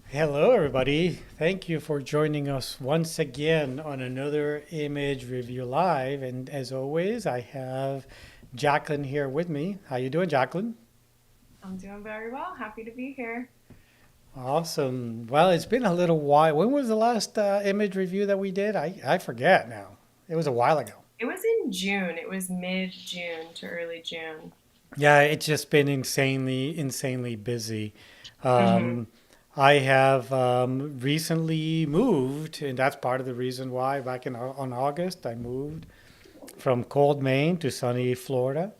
Hello, everybody. Thank you for joining us once again on another Image Review Live. And as always, I have Jaclyn here with me. How you doing, Jaclyn? I'm doing very well. Happy to be here. Awesome. Well, it's been a little while. When was the last image review that we did? I forget now. It was a while ago. It was in June. It was mid-June to early June. Yeah, it's just been insanely busy. Hmm. Um, I have recently moved, and that's part of the reason why. Back on August, I moved from cold Maine to sunny Florida,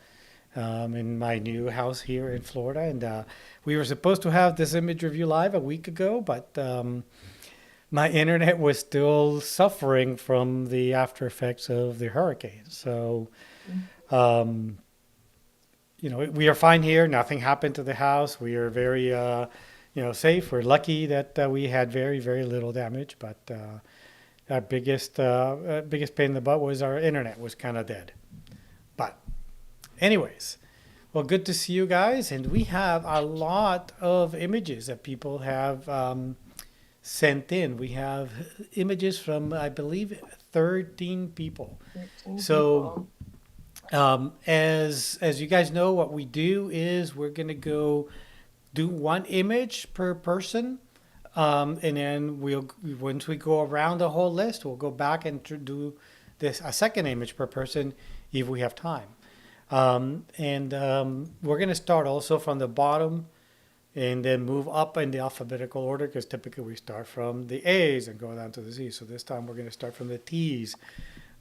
in my new house here in Florida. And we were supposed to have this image review live a week ago, but my internet was still suffering from the after effects of the hurricane. So, um, we are fine here. Nothing happened to the house. We are very, safe. We're lucky that we had very little damage, but our biggest pain in the butt was our internet was kind of dead. But anyways, well, good to see you guys. And we have a lot of images that people have sent in. We have images from, I believe, 13 people. 13 So, people. as you guys know, what we do is we're going to go do one image per person. And then once we go around the whole list, we'll go back and do this a second image per person if we have time. And we're going to start also from the bottom and then move up in the alphabetical order because typically we start from the A's and go down to the Z's. So this time we're going to start from the T's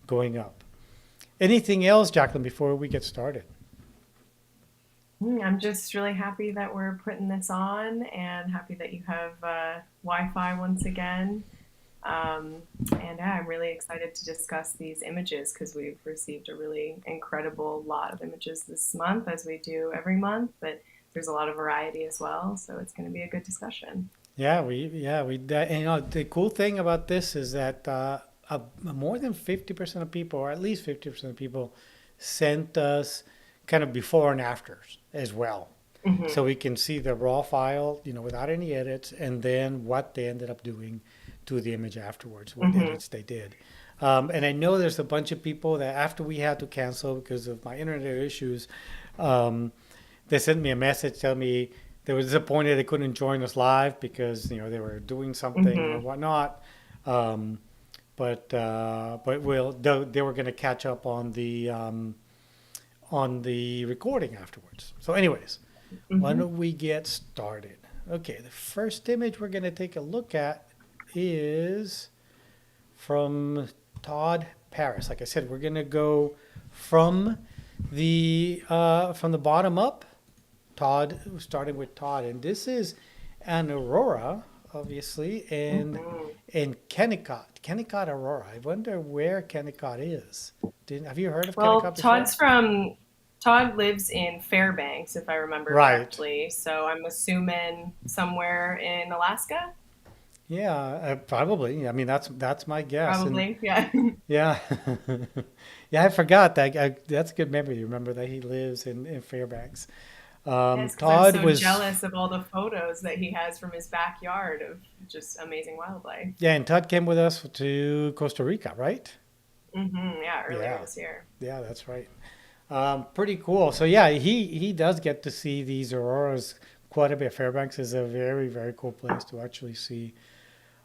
going up. Anything else, Jaclyn, before we get started? I'm just really happy that we're putting this on and happy that you have Wi-Fi once again. Um, and yeah, I'm really excited to discuss these images because we've received a really incredible lot of images this month, as we do every month, but there's a lot of variety as well. So it's going to be a good discussion. And, the cool thing about this is that more than 50% of people, or at least 50% of people, sent us kind of before and afters as well. Hmm. So we can see the raw file, without any edits, and then what they ended up doing to the image afterwards, what Hmm. edits they did. And I know there's a bunch of people that after we had to cancel because of my internet issues, um, they sent me a message telling me they were disappointed they couldn't join us live because they were doing something or Hmm. whatnot. Um, but they were going to catch up on the recording afterwards. So, anyways, why Hmm. don't we get started? Okay, the first image we're going to take a look at is from Todd Paris. Like I said, we're going to go from the bottom up. Todd, starting with Todd, and this is an aurora, obviously, Hmm. and Kennecott aurora. I wonder where Kennecott is. Have you heard of Well, Kennecott before? Todd lives in Fairbanks, if I remember Right. correctly. So I'm assuming somewhere in Alaska, Yeah, probably. I mean, that's my guess. And probably. Yeah. yeah, yeah, I forgot that. That's a good memory. You remember that he lives in Fairbanks. Yes, because I'm Todd so was jealous of all the photos that he has from his backyard of just amazing wildlife. Yeah, and Todd came with us to Costa Rica, right? Yeah, earlier Yeah, this year. yeah, that's right. Pretty cool. So yeah, he does get to see these auroras quite a bit. Fairbanks is a very cool place to actually see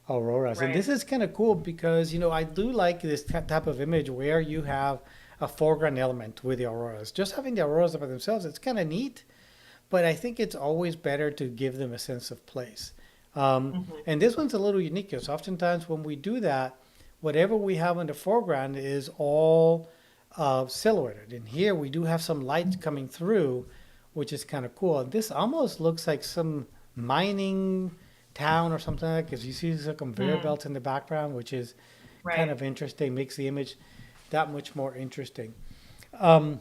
auroras, and Right. this is kind of cool because I do like this type of image where you have a foreground element with the auroras. Just having the auroras by themselves, it's kind of neat, but I think it's always better to give them a sense of place. Hmm. And this one's a little unique because oftentimes when we do that, whatever we have in the foreground is all silhouetted. And here we do have some light coming through, which is kind of cool. And this almost looks like some mining town or something like that because you see some conveyor Mm. belts in the background, which is kind Right. of interesting, makes the image that much more interesting. Um,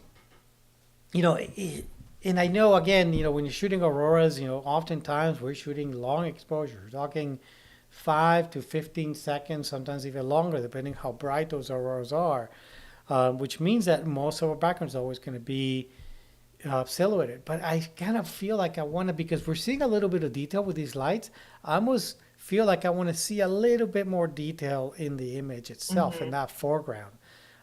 you know, i- and I know again, when you're shooting auroras, oftentimes we're shooting long exposures, talking 5 to 15 seconds, sometimes even longer, depending how bright those auroras are. Which means that most of our background is always going to be silhouetted. But I kind of feel like I want to, because we're seeing a little bit of detail with these lights. I almost feel like I want to see a little bit more detail in the image itself, in Hmm. that foreground,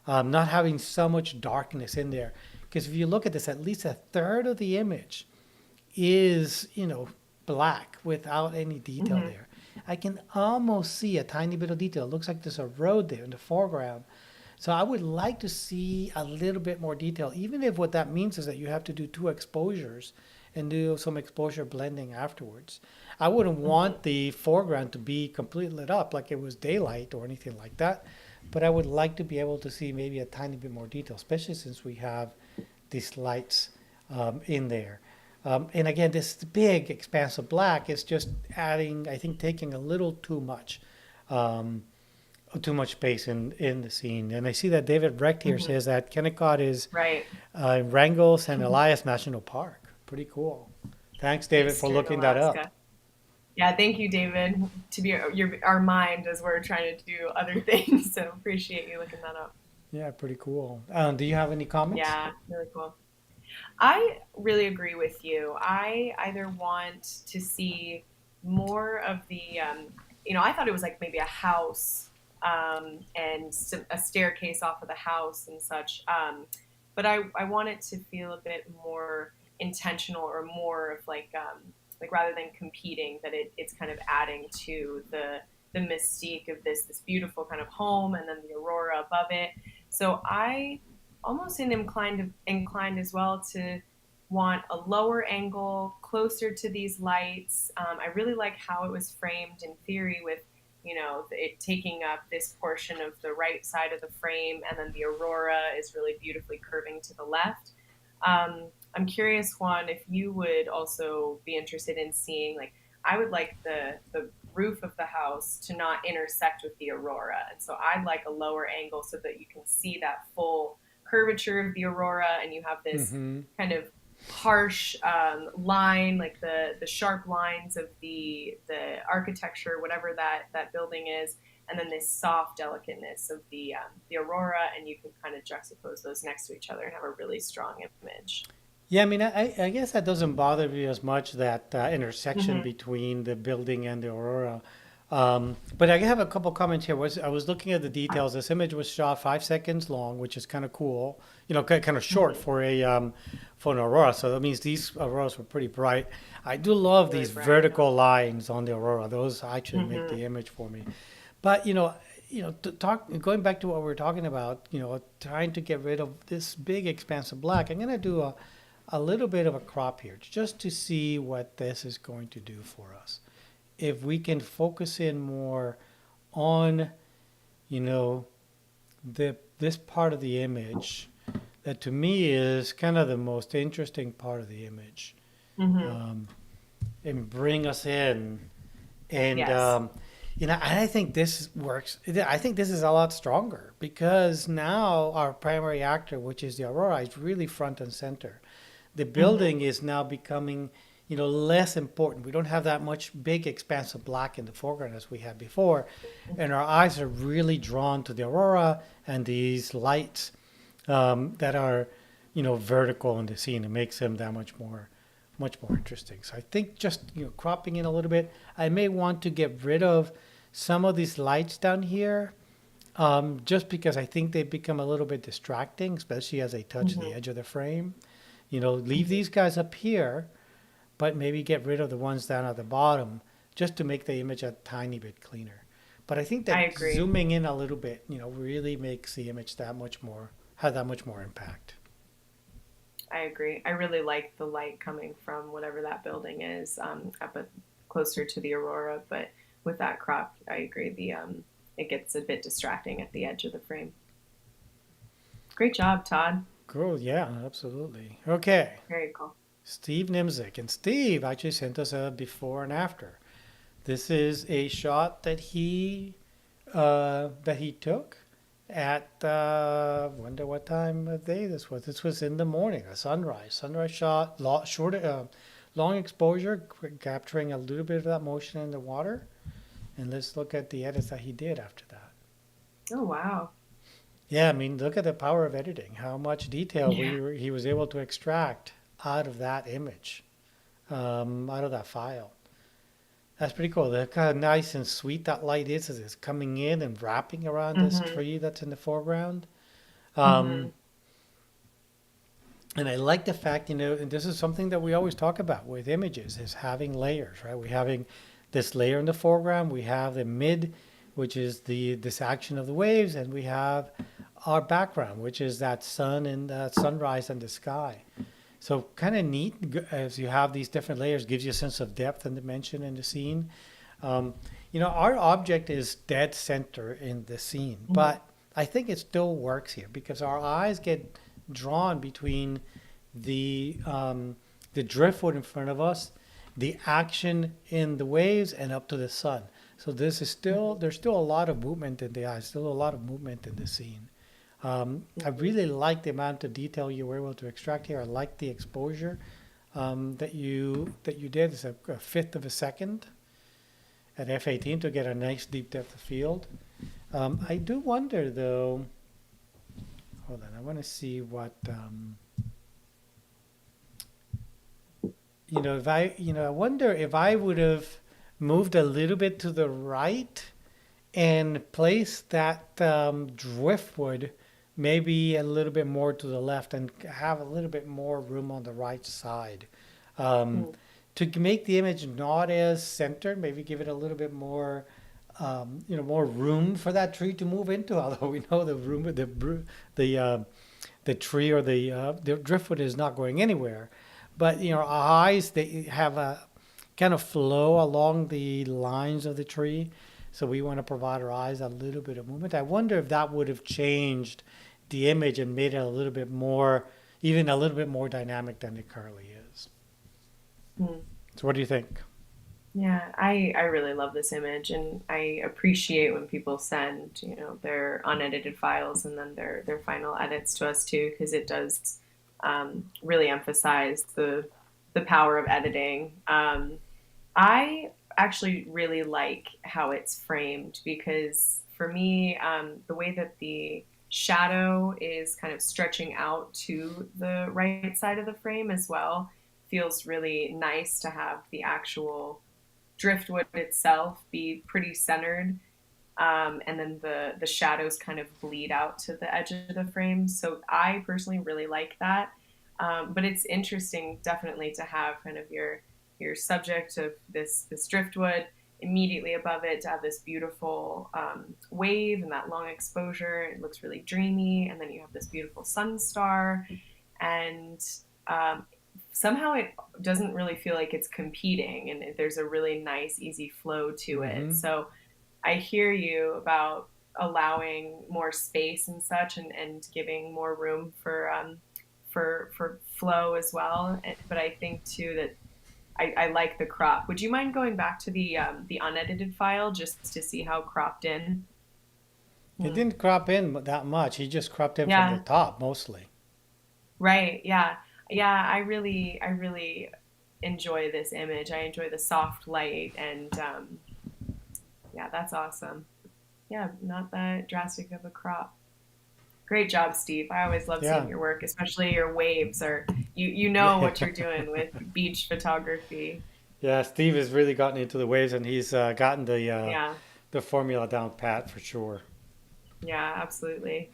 not having so much darkness in there. Because if you look at this, at least a third of the image is, black without any detail Hmm. there. I can almost see a tiny bit of detail. It looks like there's a road there in the foreground. So I would like to see a little bit more detail, even if what that means is that you have to do two exposures and do some exposure blending afterwards. I wouldn't Hmm. want the foreground to be completely lit up like it was daylight or anything like that, but I would like to be able to see maybe a tiny bit more detail, especially since we have these lights in there. And again, this big expanse of black is just adding, I think, taking a little um, too much space in the scene. And I see that David Brecht here Hmm. says that Kennecott is Right. Wrangell and Elias National Park. Pretty cool. Thanks, David, for Eastern looking that up. Alaska. Yeah, thank you, David, to be our mind as we're trying to do other things. So appreciate you looking that up. Yeah, pretty cool. Do you have any comments? Yeah, really cool. I really agree with you. I either want to see more of the, I thought it was like maybe a house and a staircase off of the house and such. But I want it to feel a bit more intentional or more of like rather than competing, that it's kind of adding to the mystique of this beautiful kind of home and then the aurora above it. So I almost inclined as well to want a lower angle closer to these lights. I really like how it was framed in theory with it taking up this portion of the right side of the frame, and then the aurora is really beautifully curving to the left. I'm curious, Juan, if you would also be interested in seeing, like, I would like the roof of the house to not intersect with the aurora, and so I'd like a lower angle so that you can see that full curvature of the aurora, and you have this Mm-hmm. kind of harsh line, like the sharp lines of the architecture, whatever that building is, and then this soft delicateness of the aurora, and you can kind of juxtapose those next to each other and have a really strong image. Yeah, I mean, I guess that doesn't bother me as much, that intersection Mm-hmm. between the building and the aurora. But I have a couple comments here. I was looking at the details. This image was shot 5 seconds long, which is kind of cool. Kind of short Mm-hmm. for a for an aurora. So that means these auroras were pretty bright. I do love Really these bright, I know. vertical lines on the aurora. Those actually make Mm-hmm. the image for me. But to talk going back to what we were talking about, trying to get rid of this big expanse of black. I'm gonna do a little bit of a crop here just to see what this is going to do for us. If we can focus in more on, you know, this part of the image that to me is kind of the most interesting part of the image, Mm-hmm. um, and bring us in. And, Yes. I think this works. I think this is a lot stronger because now our primary actor, which is the aurora, is really front and center. The Mm-hmm. building is now becoming, less important. We don't have that much big expanse of black in the foreground as we had before, and our eyes are really drawn to the aurora and these lights that are, vertical in the scene. It makes them that much more interesting. So I think just cropping in a little bit. I may want to get rid of some of these lights down here, just because I think they become a little bit distracting, especially as they touch the Mm-hmm. edge of the frame. Leave Mm-hmm. these guys up here, but maybe get rid of the ones down at the bottom just to make the image a tiny bit cleaner. But I think I that agree. zooming in a little bit, really makes the image have that much more impact. I agree. I really like the light coming from whatever that building is, up closer to the aurora. But with that crop, I agree. The it gets a bit distracting at the edge of the frame. Great job, Todd. Cool. Yeah, absolutely. Okay. Very cool. Steve Nimzik. And Steve actually sent us a before and after. This is a shot that he took at wonder what time of day this was. This was in the morning, a sunrise shot, long exposure, capturing a little bit of that motion in the water. And let's look at the edits that he did after that. Oh wow. Yeah, I mean, look at the power of editing. How much detail Yeah. he was able to extract out of that image, out of that file. That's pretty cool. Look how nice and sweet that light is as it's coming in and wrapping around this Mm-hmm. tree that's in the foreground. Mm-hmm. Um, and I like the fact, and this is something that we always talk about with images, is having layers, right? We're having this layer in the foreground, we have the mid, which is the this action of the waves, and we have our background, which is that sun and sunrise and the sky. So kind of neat as you have these different layers, gives you a sense of depth and dimension in the scene. Um, our object is dead center in the scene, Mm-hmm. but I think it still works here because our eyes get drawn between the driftwood in front of us, the action in the waves, and up to the sun. So Mm-hmm. there's still a lot of movement in the eyes, still a lot of movement in the scene. I Mm-hmm. really like the amount of detail you were able to extract here. I like the exposure that you did. It's a fifth of a second at f18 to get a nice deep depth of field. I do wonder though. Hold on, I want to see what if I wonder if I would have moved a little bit to the right and placed that driftwood maybe a little bit more to the left and have a little bit more room on the right side. Um, to make the image not as centered, maybe give it a little bit more, more room for that tree to move into. Although we know the the tree or the driftwood is not going anywhere, but our eyes they have a kind of flow along the lines of the tree. So we want to provide our eyes a little bit of movement. I wonder if that would have changed the image and made it a little bit more, even a little bit more dynamic than it currently is. Mm-hmm. So what do you think? Yeah, I really love this image, and I appreciate when people send, their unedited files and then their final edits to us too, because it does really emphasize the power of editing. I actually really like how it's framed because for me, the way that the shadow is kind of stretching out to the right side of the frame as well feels really nice to have the actual driftwood itself be pretty centered, and then the shadows kind of bleed out to the edge of the frame. So I personally really like that. But it's interesting, definitely, to have kind of your subject of this driftwood immediately above it to have this beautiful wave and that long exposure. It looks really dreamy, and then you have this beautiful sun star, and um, somehow it doesn't really feel like it's competing, and there's a really nice easy flow to it. Mm-hmm. So I hear you about allowing more space and such, and giving more room for flow as well. But I think too that I like the crop. Would you mind going back to the unedited file just to see how cropped in? It Hmm. didn't crop in that much. He just cropped in from the Yeah, top mostly. right. Yeah. Yeah, I really enjoy this image. I enjoy the soft light, and yeah, that's awesome. Yeah, not that drastic of a crop. Great job, Steve. I always love seeing Yeah. your work, especially your waves, or you know what you're doing with beach photography. Yeah, Steve has really gotten into the waves and he's gotten Yeah. the formula down pat for sure. Yeah, absolutely.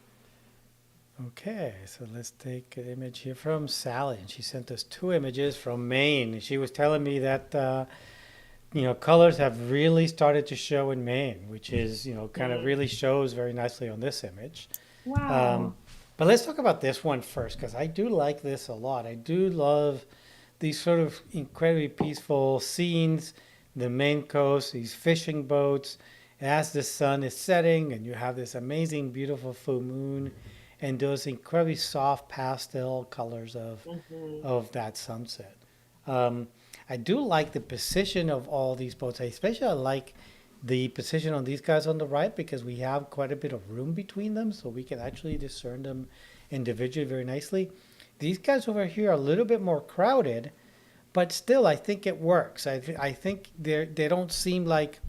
Okay, so let's take an image here from Sally, and she sent us two images from Maine. She was telling me that colors have really started to show in Maine, which is kind of Mm. really shows very nicely on this image. Um, Wow. but let's talk about this one first because I do like this a lot. I do love these sort of incredibly peaceful scenes, the Maine coast, these fishing boats, as the sun is setting, and you have this amazing, beautiful full moon, and those incredibly soft pastel colors Hmm. of that sunset. Um, I do like the position of all these boats. I especially like the position on these guys on the right because we have quite a bit of room between them, so we can actually discern them individually very nicely. These guys over here are a little bit more crowded, but still, I think it works. I think they don't seem like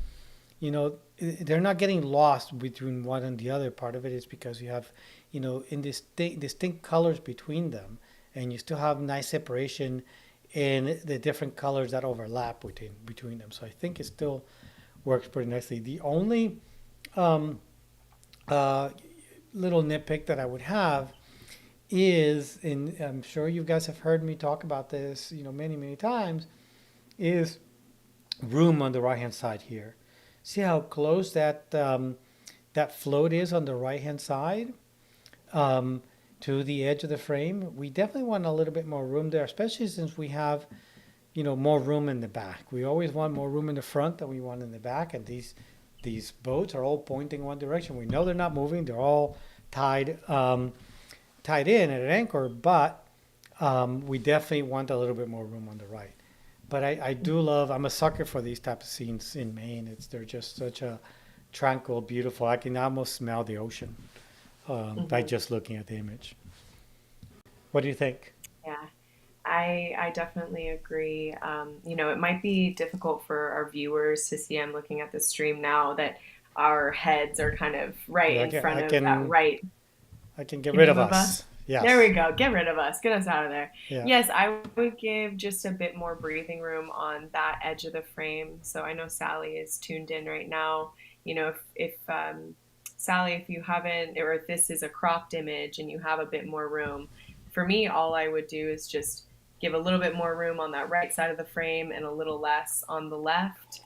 they're not getting lost between one and the other. Part of it is because you have in distinct colors between them, and you still have nice separation and the different colors that overlap between them. So I think it still works pretty nicely. The only um, uh, little nitpick that I would have is, and I'm sure you guys have heard me talk about this, many, many times, is room on the right hand side here. See how close that float is on the right hand side um, to the edge of the frame. We definitely want a little bit more room there, especially since we have more room in the back. We always want more room in the front than we want in the back, and these boats are all pointing one direction. We know they're not moving; they're all tied in at an anchor, but we definitely want a little bit more room on the right. But I do love. I'm a sucker for these type of scenes in Maine. They're just such a tranquil, beautiful. I can almost smell the ocean by Hmm. just looking at the image. What do you think? Yeah, I definitely agree. It might be difficult for our viewers to see. I'm looking at the stream now that our heads are kind of right Yeah, in front I of that can right. I can get Can rid you of move us. us? There we Yes. go. Get rid of us. Get us out of there. Yeah. Yes, I would give just a bit more breathing room on that edge of the frame. So I know Sally is tuned in right now. If Sally, if you haven't, or if this is a cropped image and you have a bit more room, for me, all I would do is just give a little bit more room on that right side of the frame and a little less on the left.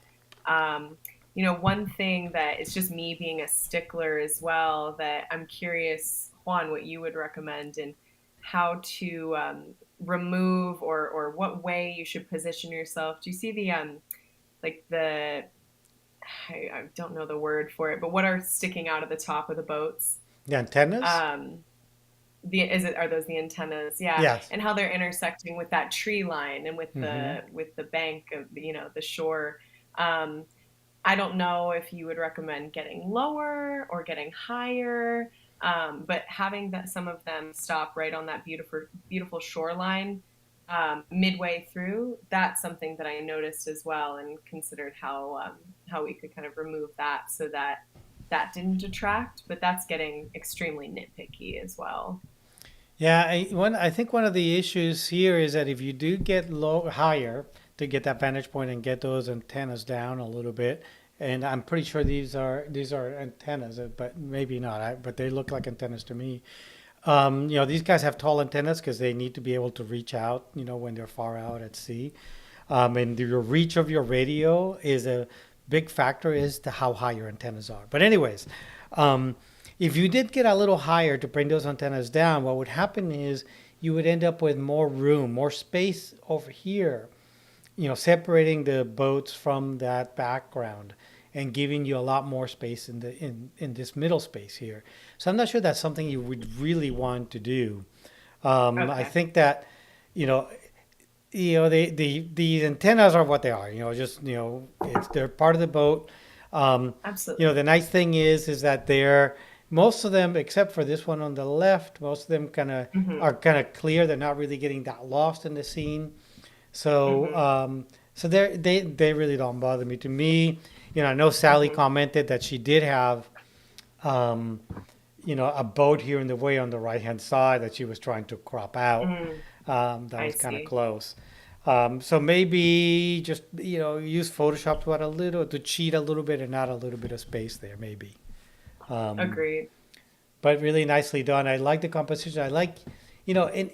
Um, one thing that is just me being a stickler as well that I'm curious, Juan, what you would recommend and how to remove or what way you should position yourself. Do you see the like the I don't know the word for it, but what are sticking out of the top of the boats? The antennas? Um, the is it are those the antennas? Yeah, Yes. and how they're intersecting with that tree line and with Mm-hmm. the bank of the shore. Um, I don't know if you would recommend getting lower or getting higher, but having that some of them stop right on that beautiful shoreline midway through, that's something that I noticed as well and considered how we could kind of remove that so that that didn't detract. But that's getting extremely nitpicky as well. Yeah, I think one of the issues here is that if you do get higher to get that vantage point and get those antennas down a little bit, and I'm pretty sure these are antennas, but maybe not. But they look like antennas to me. These guys have tall antennas because they need to be able to reach out, when they're far out at sea. And your reach of your radio is a big factor as to how high your antennas are. But anyways, um, if you did get a little higher to bring those antennas down, what would happen is you would end up with more room, more space over here, separating the boats from that background and giving you a lot more space in this middle space here. So I'm not sure that's something you would really want to do. I Okay, think that, you know, the antennas are what they are. Just they're part of the boat. absolutely. The nice thing is that they're most of them, except for this one on the left, most of them Hmm. are kind of clear. They're not really getting that lost in the scene. So Hmm. they really don't bother me. To me, I know Sally Hmm. commented that she did have um, a boat here in the way on the right hand side that she was trying to crop out. Mm, That I was kind of see. close. So maybe just use Photoshop to add a little to cheat a little bit and add a little bit of space there maybe. Um, Agreed. but really nicely done. I like the composition. I like, and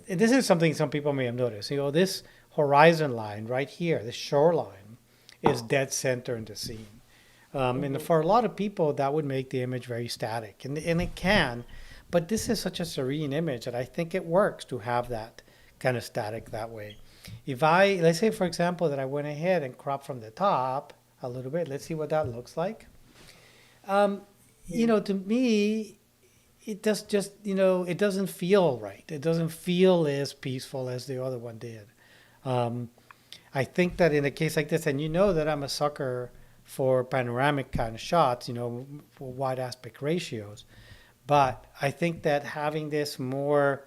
this is something some people may have noticed. This horizon line right here, the shoreline, is dead center in the scene. And Hmm. for a lot of people, that would make the image very static, and it can. But this is such a serene image that I think it works to have that kind of static that way. Let's say, for example, that I went ahead and cropped from the top a little bit. Let's see what that looks like. Um, to me, it does just it doesn't feel right. It doesn't feel as peaceful as the other one did. Um, I think that in a case like this, and that I'm a sucker for panoramic kind of shots, for wide aspect ratios, but I think that having this more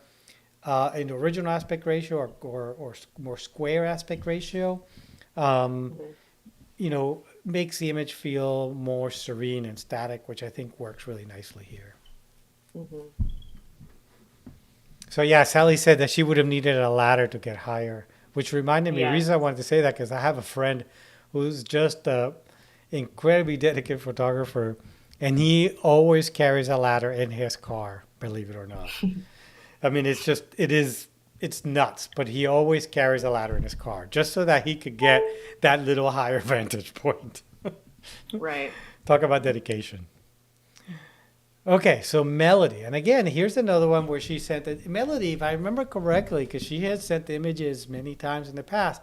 in the original aspect ratio or more square aspect ratio, um, Hmm. makes the image feel more serene and static, which I think works really nicely here. Hmm. So yeah, Sally said that she would have needed a ladder to get higher which reminded me, the Yes. reason I wanted to say that, because I have a friend who's just a incredibly dedicated photographer, and he always carries a ladder in his car, believe it or not. I mean, it's nuts, but he always carries a ladder in his car just so that he could get that little higher vantage point. Right. Talk about dedication. Okay, so Melody, and again, here's another one where she sent it. Melody, if I remember correctly, because she has sent images many times in the past,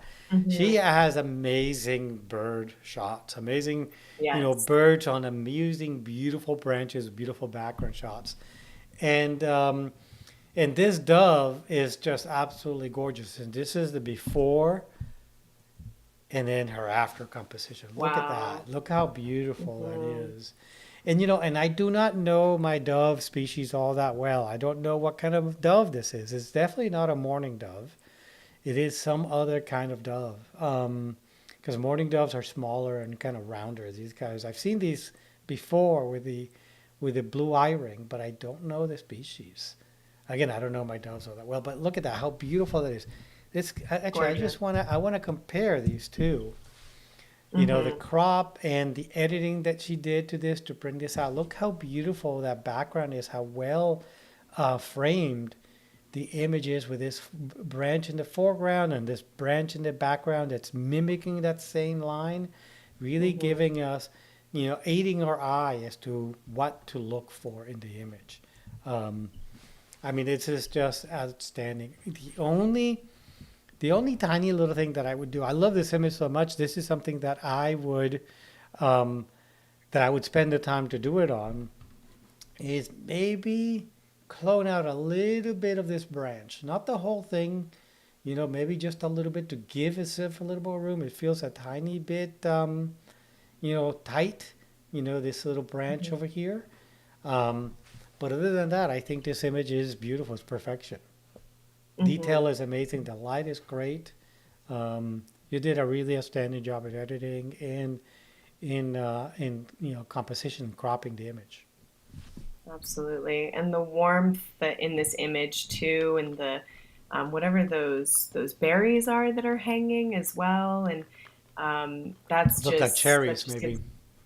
she Hmm. has amazing bird shots, amazing, Yes. birds on amusing, beautiful branches, beautiful background shots, and and this dove is just absolutely gorgeous. And this is the before and then her after composition. Look at Wow. that. Look how beautiful that Hmm. is. And and I do not know my dove species all that well. I don't know what kind of dove this is. It's definitely not a mourning dove. It is some other kind of dove. Because mourning doves are smaller and kind of rounder. These guys, I've seen these before with the blue eye ring, but I don't know the species. Again, I don't know my doves all that well. But look at that, how beautiful that is. This actually, Gorgeous. I wanna compare these two. The Hmm. crop and the editing that she did to this to bring this out. Look how beautiful that background is, how well framed the image is with this branch in the foreground and this branch in the background that's mimicking that same line, really Hmm. giving us, aiding our eye as to what to look for in the image. Um, I mean, this is just outstanding. The only tiny little thing that I would do, I love this image so much. This is something um, that I would spend the time to do it on. Is maybe clone out a little bit of this branch, not the whole thing. Maybe just a little bit to give itself a little more room. It feels a tiny bit, tight. This little branch Hmm. over here. Um, but other than that, I think this image is beautiful. It's perfection. Detail Hmm. is amazing. The light is great. You did a really outstanding job at editing and in composition and cropping the image. Absolutely. And the warmth that in this image too, and the whatever those berries are that are hanging as well, and Look like that cherries, just maybe. gives.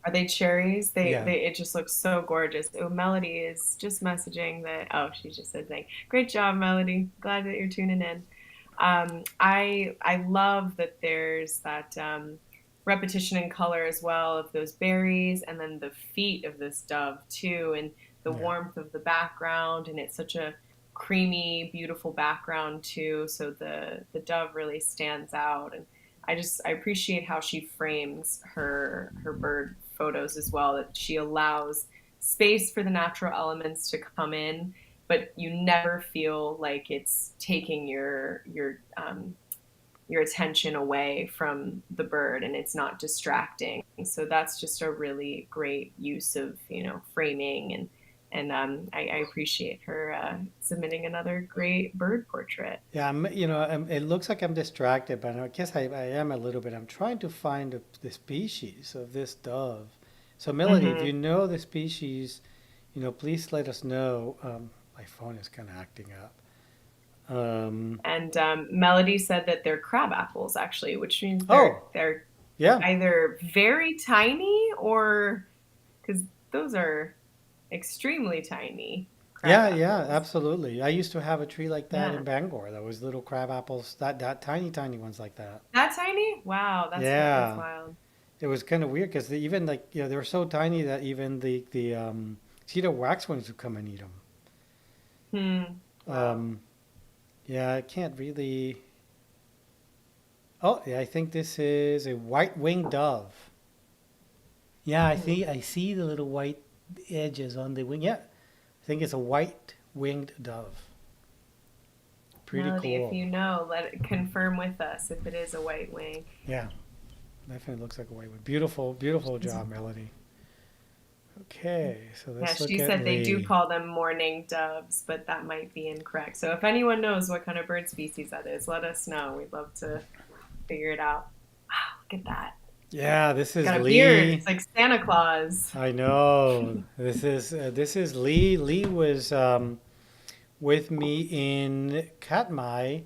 Are they cherries? Yeah. They it just looks so gorgeous. Oh, Melody is just messaging that. Oh, she just said, "Thank, great job, Melody. Glad that you're tuning in." I love that there's that repetition in color as well of those berries, and then the feet of this dove too, and the Yeah. warmth of the background, and it's such a creamy, beautiful background too. So the dove really stands out, and I appreciate how she frames her bird photos as well. That she allows space for the natural elements to come in, but you never feel like it's taking your attention away from the bird, and it's not distracting. So that's just a really great use of framing, and I appreciate her submitting another great bird portrait. Yeah, it looks like I'm distracted, but I guess I am a little bit. I'm trying to find the species of this dove. So, Melody, if you Hmm. know the species, please let us know. My phone is kind of acting up. Um, And Melody said that they're crab apples, actually, which means they're oh, they're yeah. either very tiny or because those are extremely tiny crab Yeah, yeah, apples. absolutely. I used to have a tree like that in Yeah. Bangor. That was little crab apples, that tiny, tiny ones like that. That tiny? Wow, that's Yeah, wild. it was kind of weird because even like they were so tiny that even the cedar wax ones would come and eat them. Hmm. Wow. Um, yeah, I can't really. Oh, yeah, I think this is a white-winged dove. Yeah, Hmm. I see the little white edges on the wing. Yeah, I think it's a white-winged dove. Pretty Melody, if cool. you know, let it confirm with us if it is a white wing. Yeah, definitely looks like a white one. Beautiful, beautiful She's- job, Melody. Okay, so Yeah, let's look she at said they do Lee. call them mourning doves, but that might be incorrect. So if anyone knows what kind of bird species that is, let us know. We'd love to figure it out. Wow, look at that. Yeah, this is Got a beard. Lee. It's like Santa Claus. I know. This is Lee. Lee was with me in Katmai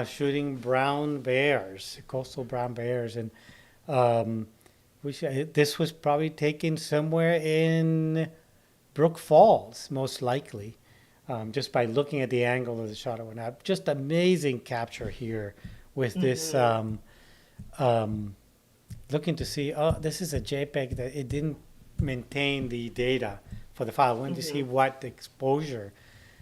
shooting brown bears, coastal brown bears, and um, this was probably taken somewhere in Brook Falls, most likely, just by looking at the angle of the shot. It went up. Just amazing capture here with this. Mm-hmm. Um, Looking to see, oh, this is a JPEG that it didn't maintain the data for the file. I wanted to see Mm-hmm. what exposure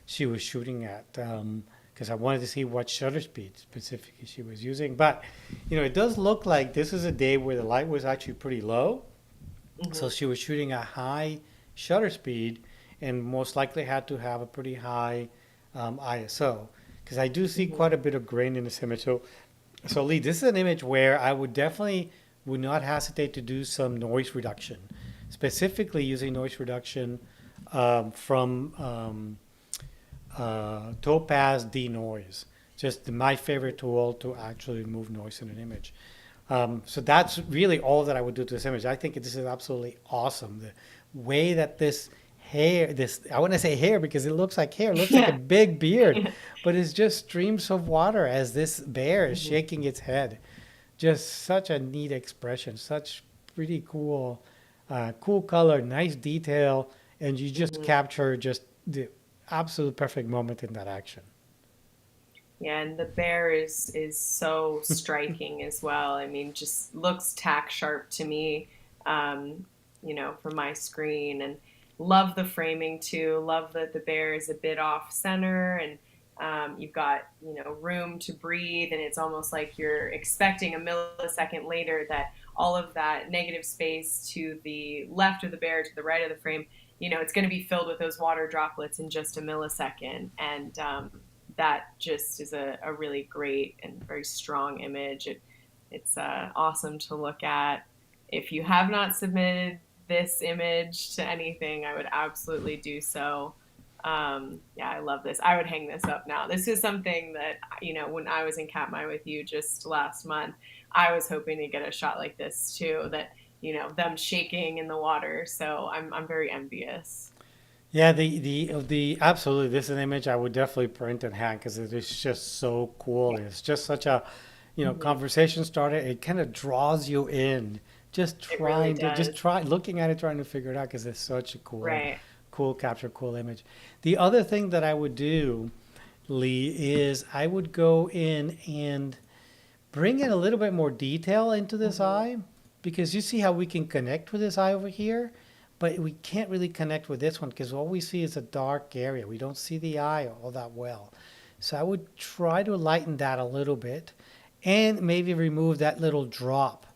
she was shooting at, because I wanted to see what shutter speed specifically she was using. But, it does look like this is a day where the light was actually pretty low. So Mm-hmm. she was shooting a high shutter speed and most likely had to have a pretty high ISO. Because I do see Mm-hmm. quite a bit of grain in this image. So Lee, this is an image where I would not hesitate to do some noise reduction, specifically using noise reduction from Topaz Denoise, just my favorite tool to actually remove noise in an image. So that's really all that I would do to this image. I think this is absolutely awesome. The way that I want to say hair because it looks like hair, it looks like a Yeah. big beard, Yeah. but it's just streams of water as this bear is Mm-hmm. shaking its head. Just such a neat expression, such pretty cool color, nice detail, and you just Mm-hmm. capture just the absolute perfect moment in that action. Yeah, and the bear is so striking as well. I mean, just looks tack sharp to me, um, from my screen, and love the framing too. Love that the bear is a bit off center, and you've got room to breathe, and it's almost like you're expecting a millisecond later that all of that negative space to the left of the bear, to the right of the frame, it's going to be filled with those water droplets in just a millisecond, and that just is a really great and very strong image. It's awesome to look at. If you have not submitted this image to anything, I would absolutely do so. Yeah, I love this. I would hang this up now. This is something that, when I was in Katmai with you just last month, I was hoping to get a shot like this too, that, them shaking in the water. So I'm very envious. Yeah, the absolutely. This is an image I would definitely print and hang because it is just so cool. It's just such a, Mm-hmm. conversation starter. It kind of draws you in, It really just does. try looking at it, trying to figure it out because it's such a Right. cool capture, cool image. The other thing that I would do, Lee, is I would go in and bring in a little bit more detail into this Mm-hmm. eye because you see how we can connect with this eye over here, but we can't really connect with this one because all we see is a dark area. We don't see the eye all that well. So I would try to lighten that a little bit and maybe remove that little drop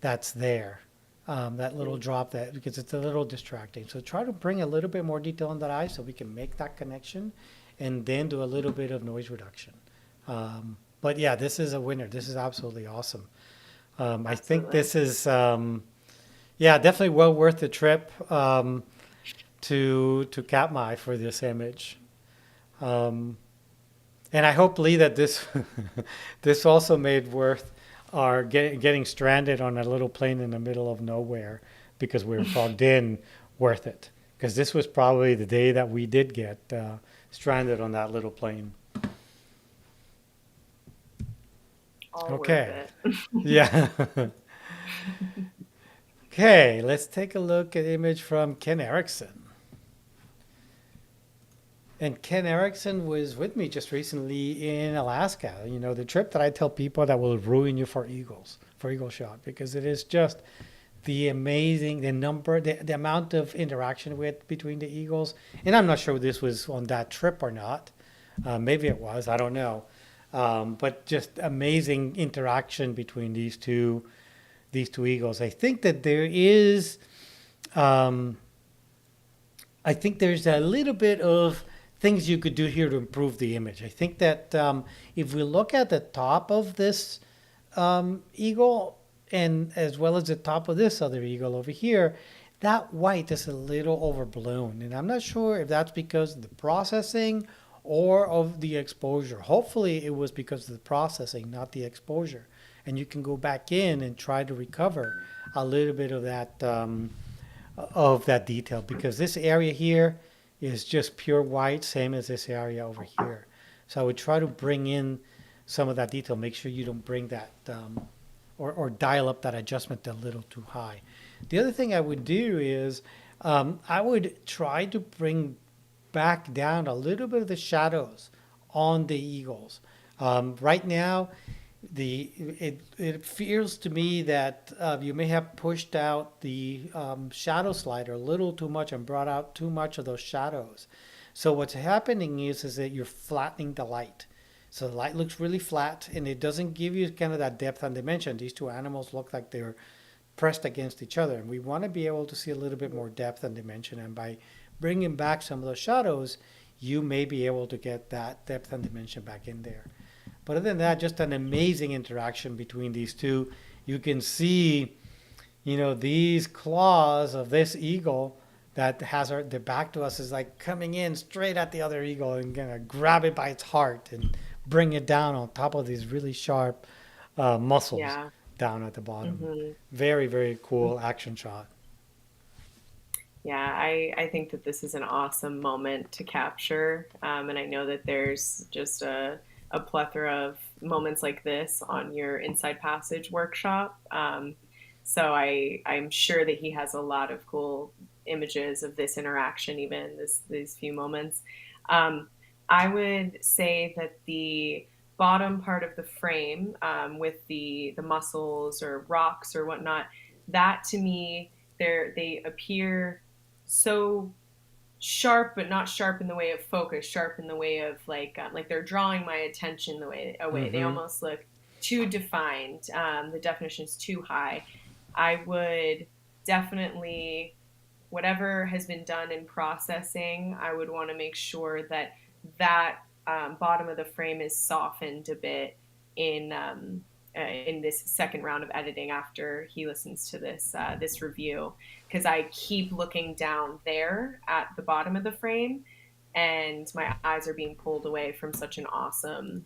that's there. That little drop that because it's a little distracting. So try to bring a little bit more detail in that eye so we can make that connection and then do a little bit of noise reduction. But yeah, this is a winner. This is absolutely awesome. I think Absolutely. this is, yeah, definitely well worth the trip to Katmai for this image. Um, and I hope, Lee, that this this also made worth our getting stranded on a little plane in the middle of nowhere because we were fogged in worth it. Because this was probably the day that we did get stranded on that little plane. All worth Okay. it. Yeah. Okay, let's take a look at image from Ken Erickson. And Ken Erickson was with me just recently in Alaska. The trip that I tell people that will ruin you for eagle shot, because it is just the amount of interaction with between the eagles. And I'm not sure this was on that trip or not. Maybe it was. I don't know. But just amazing interaction between these two eagles. Um, I think there's a little bit of things you could do here to improve the image. I think that if we look at the top of this eagle and as well as the top of this other eagle over here, that white is a little overblown. And I'm not sure if that's because of the processing or of the exposure. Hopefully it was because of the processing, not the exposure. And you can go back in and try to recover a little bit of that detail because this area here is just pure white, same as this area over here. So I would try to bring in some of that detail. Make sure you don't bring that or dial up that adjustment a little too high. The other thing I would do is I would try to bring back down a little bit of the shadows on the eagles. Right now, it feels to me that you may have pushed out the shadow slider a little too much and brought out too much of those shadows. So what's happening is that you're flattening the light. So the light looks really flat and it doesn't give you kind of that depth and dimension. These two animals look like they're pressed against each other. And we want to be able to see a little bit more depth and dimension. And by bringing back some of those shadows, you may be able to get that depth and dimension back in there. But other than that, just an amazing interaction between these two. You can see, these claws of this eagle that has the back to us is like coming in straight at the other eagle and gonna grab it by its heart and bring it down on top of these really sharp muscles Yeah. down at the bottom. Hmm. Very, very cool action shot. Yeah, I think that this is an awesome moment to capture. And I know that there's just a plethora of moments like this on your Inside Passage workshop. So I'm sure that he has a lot of cool images of this interaction, even these few moments. Um, I would say that the bottom part of the frame, with the muscles or rocks or whatnot, that to me, they appear so sharp, but not sharp in the way of focus, sharp in the way of like they're drawing my attention the way away. They Mm-hmm. almost look too defined. The definition is too high. I would definitely, whatever has been done in processing, I would want to make sure that that bottom of the frame is softened a bit in this second round of editing after he listens to this review, because I keep looking down there at the bottom of the frame, and my eyes are being pulled away from such an awesome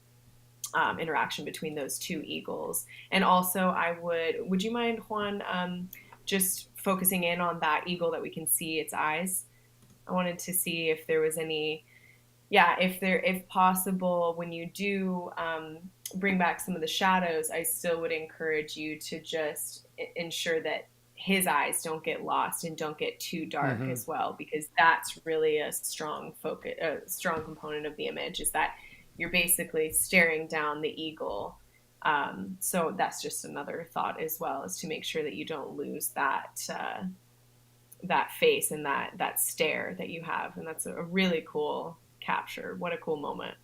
interaction between those two eagles. And also, would you mind, Juan, just focusing in on that eagle that we can see its eyes? I wanted to see if there was any, yeah, if possible, when you do bring back some of the shadows, I still would encourage you to just ensure that his eyes don't get lost and don't get too dark Mm-hmm. as well, because that's really a strong focus, a strong component of the image, is that you're basically staring down the eagle. So that's just another thought as well, is to make sure that you don't lose that face and that stare that you have. And that's a really cool capture. What a cool moment.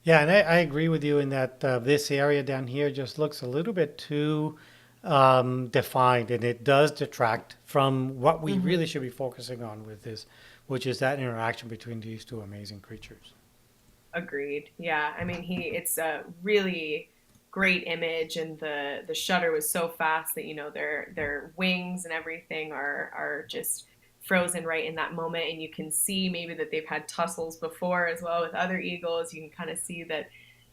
Yeah, and I agree with you in that this area down here just looks a little bit too defined, and it does detract from what we Hmm. really should be focusing on with this, which is that interaction between these two amazing creatures. Agreed. Yeah. I mean, it's a really great image, and the shutter was so fast that, their wings and everything are just frozen right in that moment. And you can see maybe that they've had tussles before as well with other eagles. You can kind of see that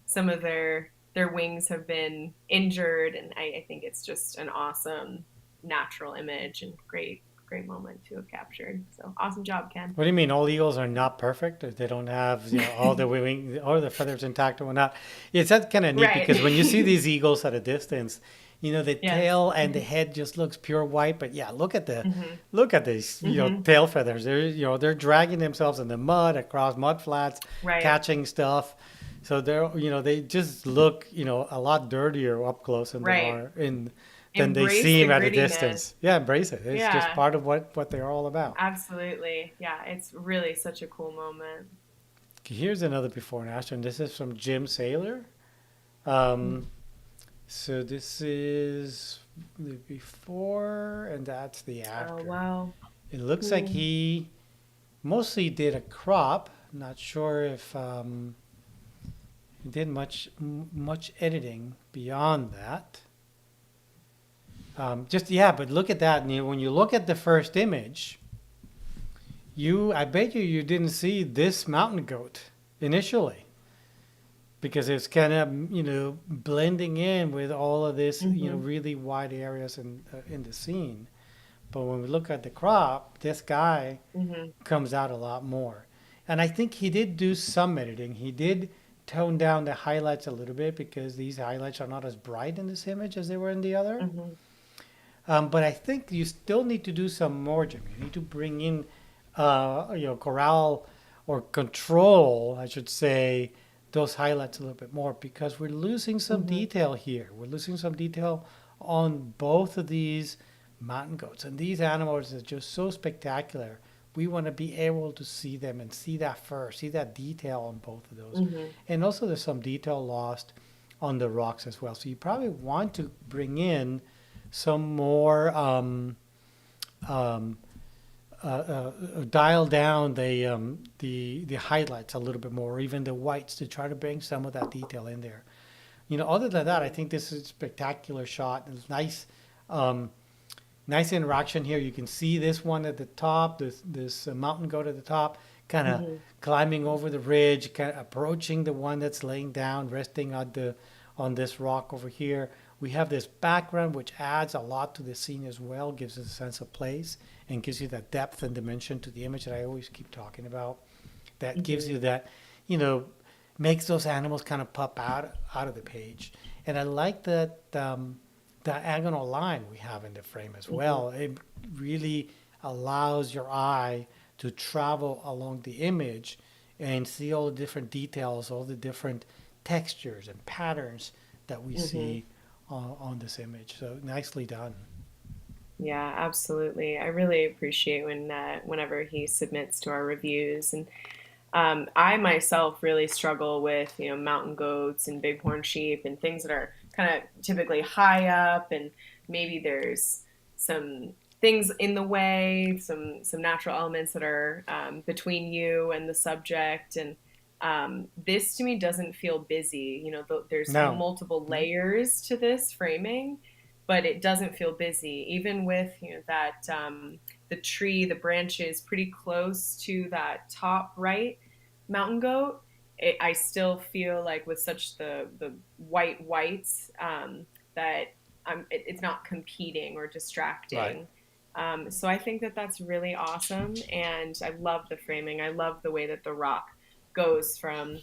some of their wings have been injured, and I think it's just an awesome natural image and great moment to have captured. So awesome job, Ken. What do you mean? All eagles are not perfect? They don't have all the wing, all the feathers intact and whatnot. It's that kind of neat because when you see Right. these eagles at a distance, the Yes. tail and the Hmm. head just looks pure white. But yeah, Hmm. look at these Hmm. tail feathers. They're dragging themselves in the mud across mud flats, Right. catching stuff. So they just look a lot dirtier up close than they Right. are in than they Embrace the seem at a grittiness. distance. Yeah, embrace it. It's just Yeah, part of what they're all about. absolutely. Yeah, it's really such a cool moment. Here's another before and after, and this is from Jim Saylor. Mm. Um, so this is the before, and that's the Oh, after. wow. It looks like Cool. he mostly did a crop. Not sure if he did much editing beyond that. Just yeah, but look at that. And when you look at the first image, I bet you didn't see this mountain goat initially, because it's kind of blending in with all of this Hmm. really wide areas in the scene. But when we look at the crop, this guy Hmm. comes out a lot more, and I think he did do some editing. He did tone down the highlights a little bit because these highlights are not as bright in this image as they were in the other. Hmm. But I think you still need to do some more, Jim. You need to bring in, corral or control, I should say, those highlights a little bit more because we're losing some Hmm. detail here. We're losing some detail on both of these mountain goats. And these animals are just so spectacular. We want to be able to see them and see that first, see that detail on both of those. Hmm. And also, there's some detail lost on the rocks as well. So you probably want to bring in some more um, dial down the highlights a little bit more, or even the whites to try to bring some of that detail in there. Other than that, I Hmm. think this is a spectacular shot. It's nice, um, nice interaction here. You can see this one at the top, this mountain goat at the top, kind of Hmm. climbing over the ridge, kind of approaching the one that's laying down, resting on this rock over here. We have this background which adds a lot to the scene as well, gives us a sense of place, and gives you that depth and dimension to the image that I always keep talking about. That gives Hmm. you that, you know, makes those animals kind of pop out of the page. And I like that diagonal line we have in the frame as Hmm. well. It really allows your eye to travel along the image and see all the different details, all the different textures and patterns that we Hmm. see on this image. So nicely done. Yeah, absolutely. I really appreciate whenever he submits to our reviews, and I myself really struggle with mountain goats and bighorn sheep and things that are kind of typically high up, and maybe there's some things in the way, some natural elements that are between you and the subject, and this to me doesn't feel busy. There's No. multiple No. layers to this framing, but it doesn't feel busy, even with that the tree, the branches pretty close to that top right mountain goat. I still feel like with such the whites that it's not competing or Right. distracting. So I think that that's really awesome, and I love the framing. I love the way that the rock goes from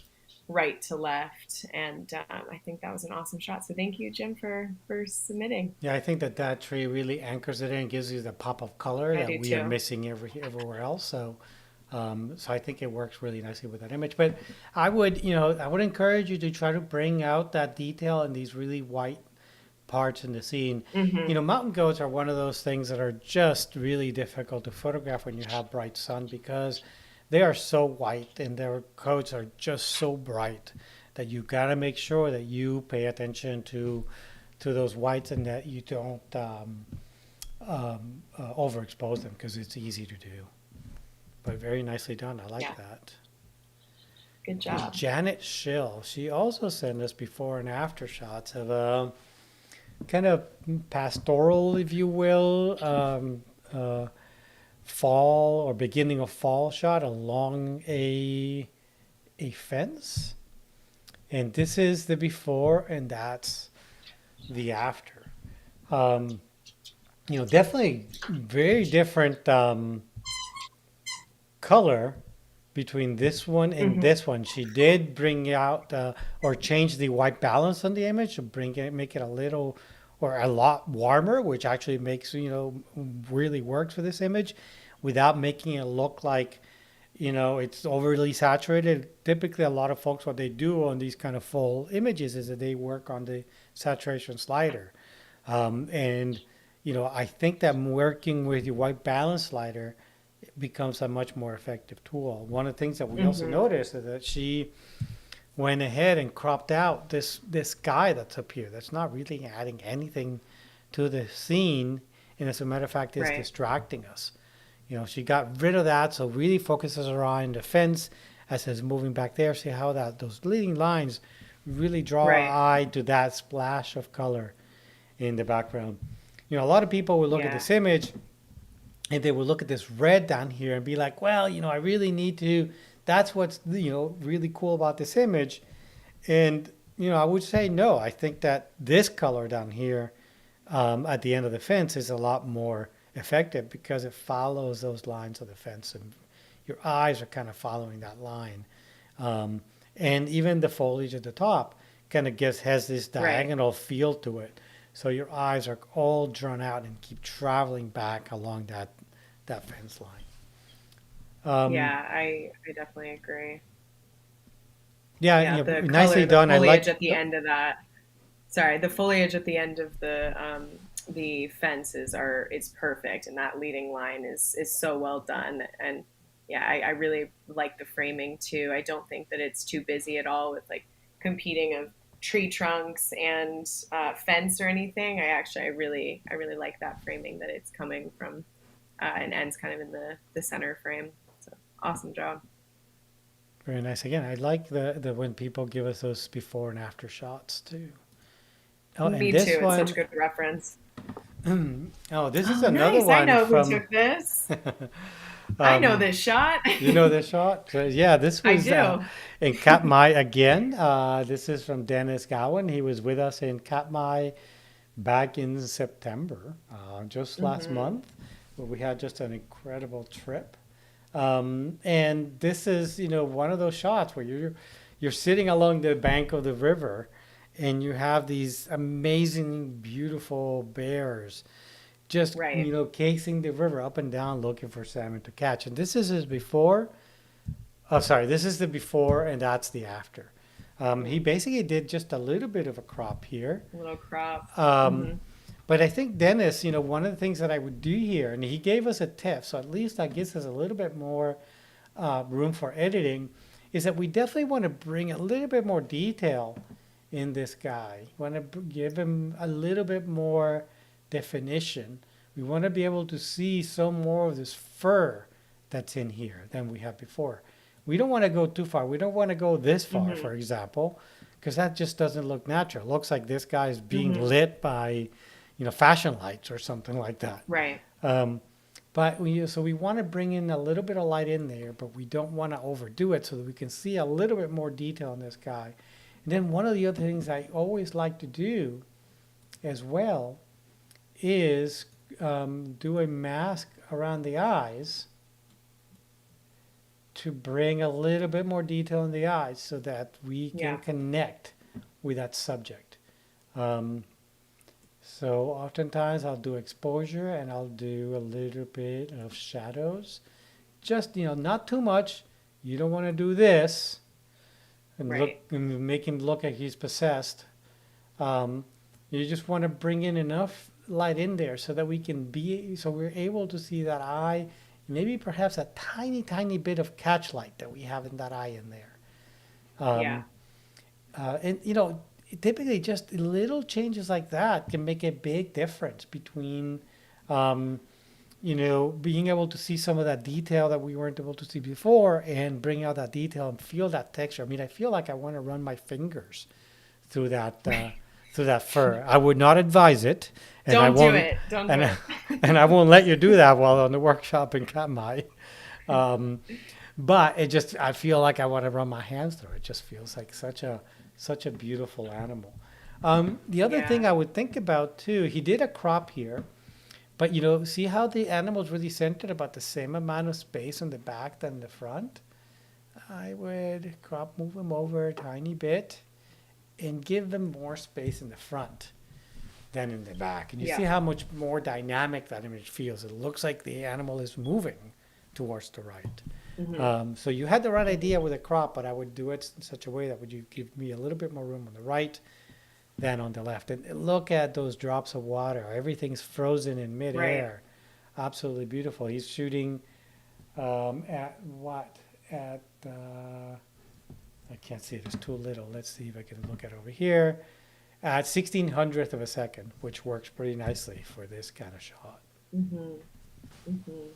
right to left, and I think that was an awesome shot. So thank you, Jim, for submitting. Yeah, I think that tree really anchors it in and gives you the pop of color I that do we are too. missing everywhere else. So I think it works really nicely with that image. But I would encourage you to try to bring out that detail in these really white parts in the scene. Hmm. Mountain goats are one of those things that are just really difficult to photograph when you have bright sun because they are so white and their coats are just so bright that you got to make sure that you pay attention to those whites and that you don't overexpose them because it's easy to do. But very nicely done. I like Yeah, that. good And job. Janet Schill, she also sent us before and after shots of kind of pastoral, if you will, fall or beginning of fall shot along a fence. And this is the before, and that's the after. Um, definitely very different color between this one and Hmm. this one. She did bring out or change the white balance on the image to make it a little or a lot warmer, which actually makes really works for this image, without making it look like it's overly saturated. Typically, a lot of folks what they do on these kind of full images is that they work on the saturation slider, and I think that working with your white balance slider becomes a much more effective tool. One of the things that we also Hmm. noticed is that she went ahead and cropped out this guy that's up here. That's not really adding anything to the scene, and as a matter of fact, is Right. distracting us. She got rid of that, so really focuses her eye on the fence as it's moving back there. See how that those leading lines really draw our Right. eye to that splash of color in the background. A lot of people will look at Yeah. this image and they will look at this red down here and be like, well, I really need to, that's what's, really cool about this image. And, I would say no. I think that this color down here at the end of the fence is a lot more effective because it follows those lines of the fence and your eyes are kind of following that line. Um, And even the foliage at the top kind of has this Right. diagonal feel to it. So your eyes are all drawn out and keep traveling back along that fence line. Um, Yeah, I definitely agree. yeah, Yeah, the nicely color, the done. I foliage like. at the end of that. Sorry, the foliage at the end of the fences are is perfect, and that leading line is so well done. And yeah, I really like the framing too. I don't think that it's too busy at all with like competing of tree trunks and fence or anything. I really like that framing that it's coming from and ends kind of in the center frame. So awesome job. Very nice. Again, I like the when people give us those before and after shots too. Oh, and Me too. this It's such one, a good reference. oh, this is Oh, another nice. I one know who from. took this. I know Um, this shot. you know this shot? So, yeah, this I was do. in Katmai again. This is from Dennis Gowan. He was with us in Katmai back in September, just last Hmm. month, where we had just an incredible trip. And this is, one of those shots where you're sitting along the bank of the river, and you have these amazing, beautiful bears just Right. casing the river up and down looking for salmon to catch. And this is his before. Oh, sorry, this is the before, and that's the after. He Mm. basically did just a little bit of a crop here. Little crop. Um, Hmm. but I think Dennis, one of the things that I would do here, and he gave us a tip, so at least that gives us a little bit more room for editing, is that we definitely want to bring a little bit more detail in this guy. We want to give him a little bit more definition. We want to be able to see some more of this fur that's in here than we have before. We don't want to go too far. We don't want to go this far, Hmm. for example, because that just doesn't look natural. It looks like this guy's being Hmm. lit by, fashion lights or something like that. Right. Um, but we want to bring in a little bit of light in there, but we don't want to overdo it so that we can see a little bit more detail in this guy. And then one of the other things I always like to do as well is do a mask around the eyes to bring a little bit more detail in the eyes so that we can Yeah. connect with that subject. Um, so oftentimes I'll do exposure and I'll do a little bit of shadows. Just, not too much. You don't want to do this and look Right. and make him look like he's possessed. Um, you just want to bring in enough light in there so that so we're able to see that eye, maybe perhaps a tiny, tiny bit of catch light that we have in that eye in there. Yeah. Um, and typically just little changes like that can make a big difference between, um, being able to see some of that detail that we weren't able to see before and bring out that detail and feel that texture. I mean, I feel like I want to run my fingers through that through that fur. I would not advise it, and I Don't do won't, it. Don't do and it. and I won't let you do that while on the workshop in Katmai. Um, but it just I feel like I want to run my hands through it. It just feels like such a beautiful animal. The other thing Yeah. I would think about too, he did a crop here, but see how the animal's really centered about the same amount of space on the back than the front. I would crop move him over a tiny bit and give them more space in the front than in the back. And you see Yeah. how much more dynamic that image feels. It looks like the animal is moving towards the right. Hmm. So you had the right Hmm. idea with a crop, but I would do it in such a way that would you give me a little bit more room on the right than on the left. And look at those drops of water. Everything's frozen in Right. midair. Absolutely beautiful. He's shooting at what? At I can't see it. It's too little. Let's see if I can look at over here. At 1600th of a second, which works pretty nicely for this kind of shot. Hmm. Hmm.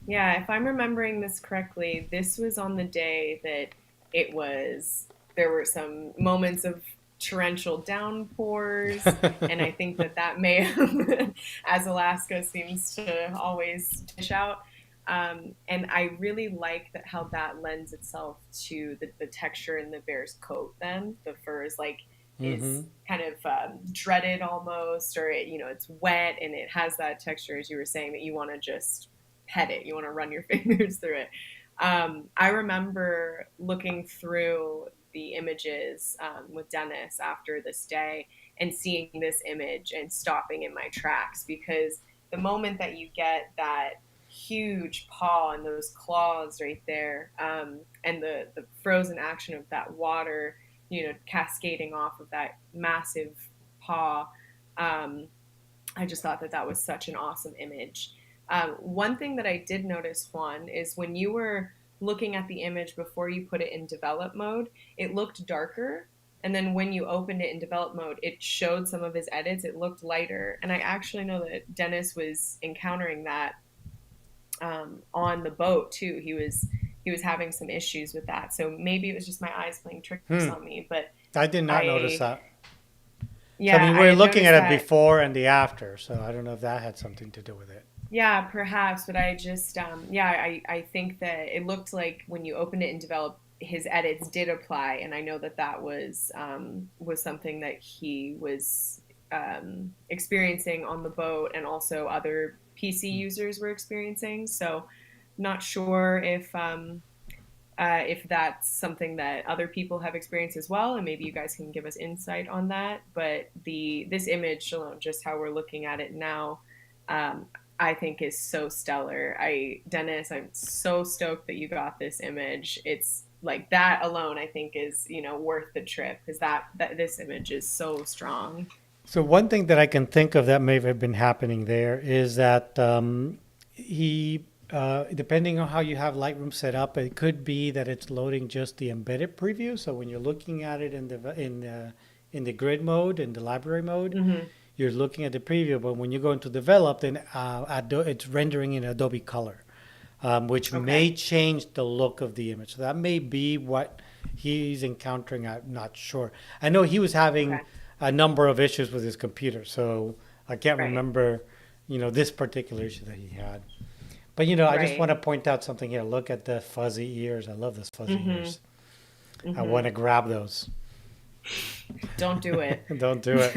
Yeah, if I'm remembering this correctly, this was on the day that it was, there were some moments of torrential downpours, and I think that that may have, as Alaska seems to always dish out. And I really like that how that lends itself to the texture in the bear's coat. Then the fur is like Mm-hmm. is kind of dreaded almost, or it's wet and it has that texture, as you were saying, that you want to just pet it. You want to run your fingers through it. I remember looking through the images with Dennis after this day and seeing this image and stopping in my tracks, because the moment that you get that huge paw and those claws right there, and the frozen action of that water, cascading off of that massive paw, um, I just thought that that was such an awesome image. One thing that I did notice, Juan, is when you were looking at the image before you put it in develop mode, it looked darker. And then when you opened it in develop mode, it showed some of his edits. It looked lighter. And I actually know that Dennis was encountering that on the boat too. He was having some issues with that. So maybe it was just my eyes playing tricks Hmm. on me. But I did not notice I, that. So I yeah, mean, I we're had looking noticed at it that. before and the after. So I don't know if that had something to do with it. Yeah, perhaps, but I just yeah, I think that it looked like when you opened it and developed, his edits did apply, and I know that that was something that he was experiencing on the boat, and also other PC users were experiencing. So, not sure if that's something that other people have experienced as well, and maybe you guys can give us insight on that. But this image alone, just how we're looking at it now, um, I think is so stellar. Dennis, I'm so stoked that you got this image. It's like that alone, I think is worth the trip, because that this image is so strong. So one thing that I can think of that may have been happening there is that he, depending on how you have Lightroom set up, it could be that it's loading just the embedded preview. So when you're looking at it in the grid mode, in the library mode, Hmm. you're looking at the preview. But when you go into develop, then it's rendering in Adobe Color, which Okay. may change the look of the image. So that may be what he's encountering. I'm not sure. I know he was having Okay. a number of issues with his computer, so I can't Right. remember, this particular issue that he had. But I just want Right. to point out something here. Look at the fuzzy ears. I love those fuzzy Hmm. ears. I want Hmm. to grab those. Don't do it. Don't do it.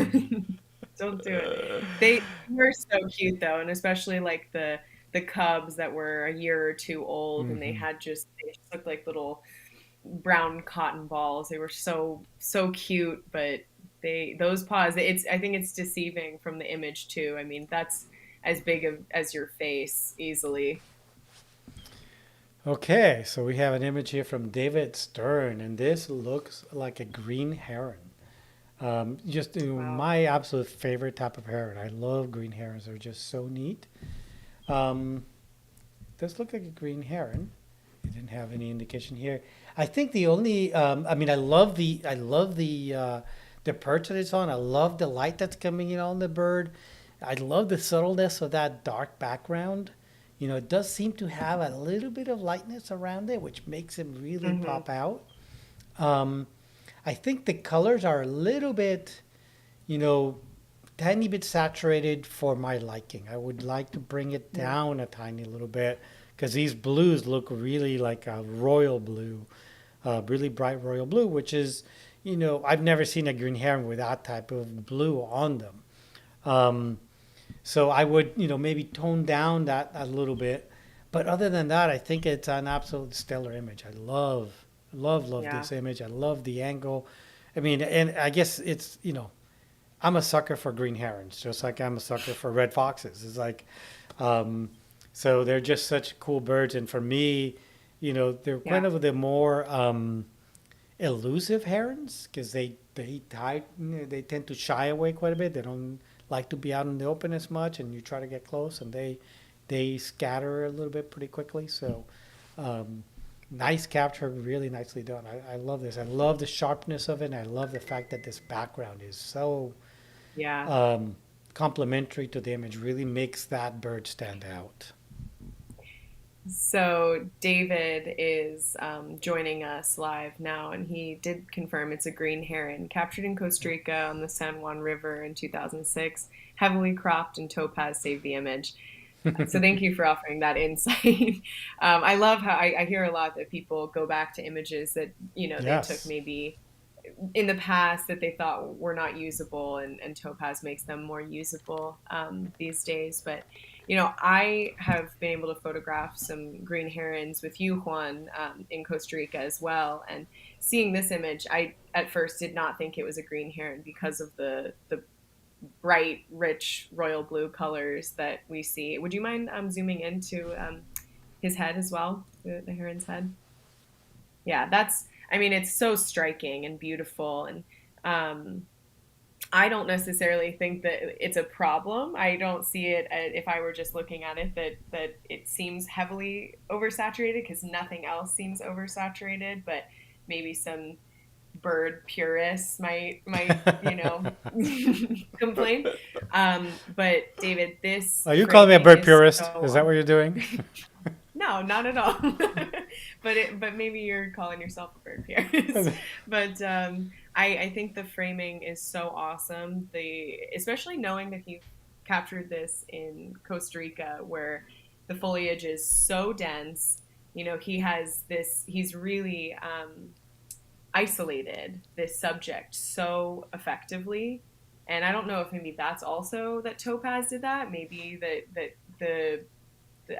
Don't do it. They were so cute though, and especially like the cubs that were a year or two old, and Hmm. they just looked like little brown cotton balls. They were so cute, but those paws. It's I think it's deceiving from the image too. I mean, that's as big as your face easily. Okay, so we have an image here from David Stern, and this looks like a green heron. Just Wow. my absolute favorite type of heron. I love green herons. They're just so neat. Um, does look like a green heron. It didn't have any indication here. I think the only, I mean, I love the perch that it's on. I love the light that's coming in on the bird. I love the subtleness of that dark background. It does seem to have a little bit of lightness around it, which makes it really Hmm. pop out. Um, I think the colors are a little bit, you know, tiny bit saturated for my liking. I would like to bring it Yeah. down a tiny little bit because these blues look really like a royal blue, really bright royal blue, which is, I've never seen a green heron with that type of blue on them. Um, so I would, maybe tone down that a little bit. But other than that, I think it's an absolute stellar image. I love Yeah. this image. I love the angle. I mean, and I guess it's, I'm a sucker for green herons, just like I'm a sucker for red foxes. It's like, um, so they're just such cool birds. And for me, they're Yeah. kind of the more elusive herons because they tend to shy away quite a bit. They don't like to be out in the open as much, and you try to get close, and they scatter a little bit pretty quickly. So, um, nice capture, really nicely done. I love this. I love the sharpness of it. And I love the fact that this background is so Yeah. um, complementary to the image. Really makes that bird stand out. So David is joining us live now, and he did confirm it's a green heron captured in Costa Rica on the San Juan River in 2006, heavily cropped, and Topaz saved the image. So thank you for offering that insight. I love how I hear a lot that people go back to images that they took Yes. maybe in the past that they thought were not usable, and Topaz makes them more usable these days. But I have been able to photograph some green herons with you, Juan, in Costa Rica as well. And seeing this image, I at first did not think it was a green heron because of the bright, rich royal blue colors that we see. Would you mind zooming into his head as well, the heron's head? Yeah, I mean, it's so striking and beautiful. And um, I don't necessarily think that it's a problem. I don't see it if I were just looking at it that it seems heavily oversaturated because nothing else seems oversaturated, but maybe some bird purists might complain. But David, this Are you calling me a framing bird is purist? Is that so what you're doing? no, not at all. But maybe you're calling yourself a bird purist. But I think the framing is so awesome. Especially knowing that he captured this in Costa Rica, where the foliage is so dense. He's really isolated this subject so effectively. And I don't know if maybe that's also that Topaz did that. Maybe that the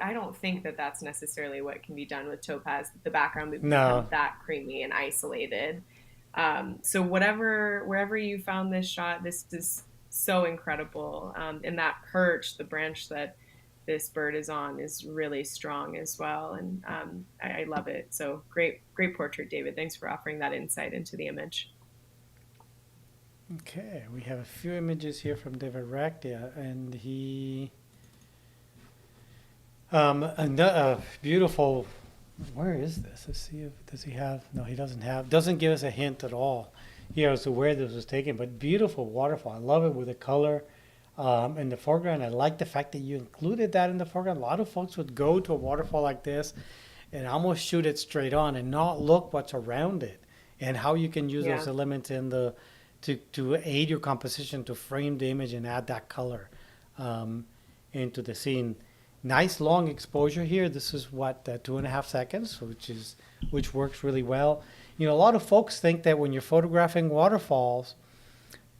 I don't think that that's necessarily what can be done with Topaz. The background would become No. that creamy and isolated. So wherever you found this shot, this is so incredible. And that perch, the branch that this bird is on, is really strong as well. And I love it. So great portrait, David. Thanks for offering that insight into the image. Okay, we have a few images here from David Rectia, and and beautiful. Where is this? Let's see if does he have? No, he doesn't have. Doesn't give us a hint at all here as to where this was taken. But beautiful waterfall. I love it with the color in the foreground. I like the fact that you included that in the foreground. A lot of folks would go to a waterfall like this and almost shoot it straight on and not look what's around it and how you can use Yeah. those elements in the to aid your composition to frame the image and add that color um, into the scene. Nice long exposure here. This is what 2.5 seconds, which works really well. A lot of folks think that when you're photographing waterfalls,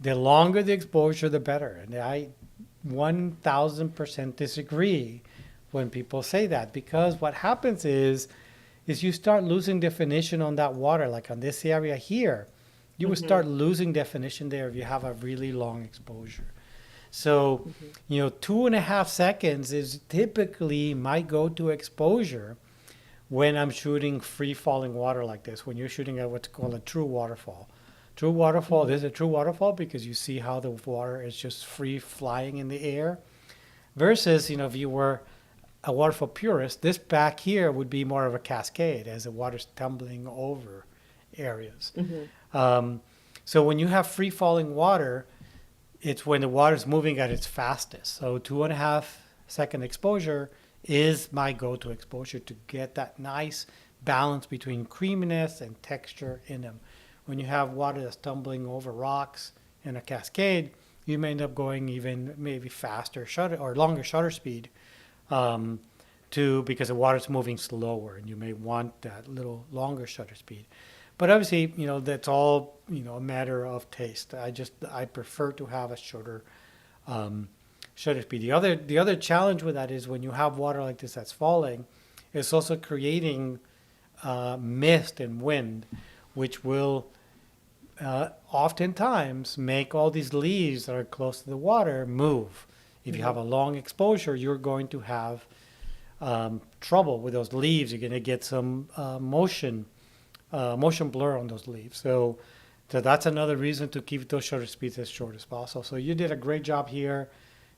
the longer the exposure, the better, and I 1,000% disagree when people say that, because what happens is you start losing definition on that water, like on this area here. You will Mm-hmm. start losing definition there if you have a really long exposure. So, Mm-hmm. 2.5 seconds is typically my go-to exposure when I'm shooting free falling water like this, when you're shooting at what's called a true waterfall. True waterfall, Mm-hmm. this is a true waterfall because you see how the water is just free flying in the air. Versus, if you were a waterfall purist, this back here would be more of a cascade as the water's tumbling over areas. Mm-hmm. Um, so when you have free falling water, it's when the water's moving at its fastest. So 2.5 second exposure is my go-to exposure to get that nice balance between creaminess and texture in them. When you have water that's tumbling over rocks in a cascade, you may end up going even maybe faster shutter or longer shutter speed um, because the water's moving slower, and you may want that little longer shutter speed. But obviously, that's all a matter of taste. I prefer to have a shorter shutter speed. The other challenge with that is when you have water like this that's falling, it's also creating mist and wind, which will oftentimes make all these leaves that are close to the water move. If you Mm-hmm. have a long exposure, you're going to have trouble with those leaves. You're going to get some motion blur on those leaves. So that's another reason to keep those shutter speeds as short as possible. So you did a great job here,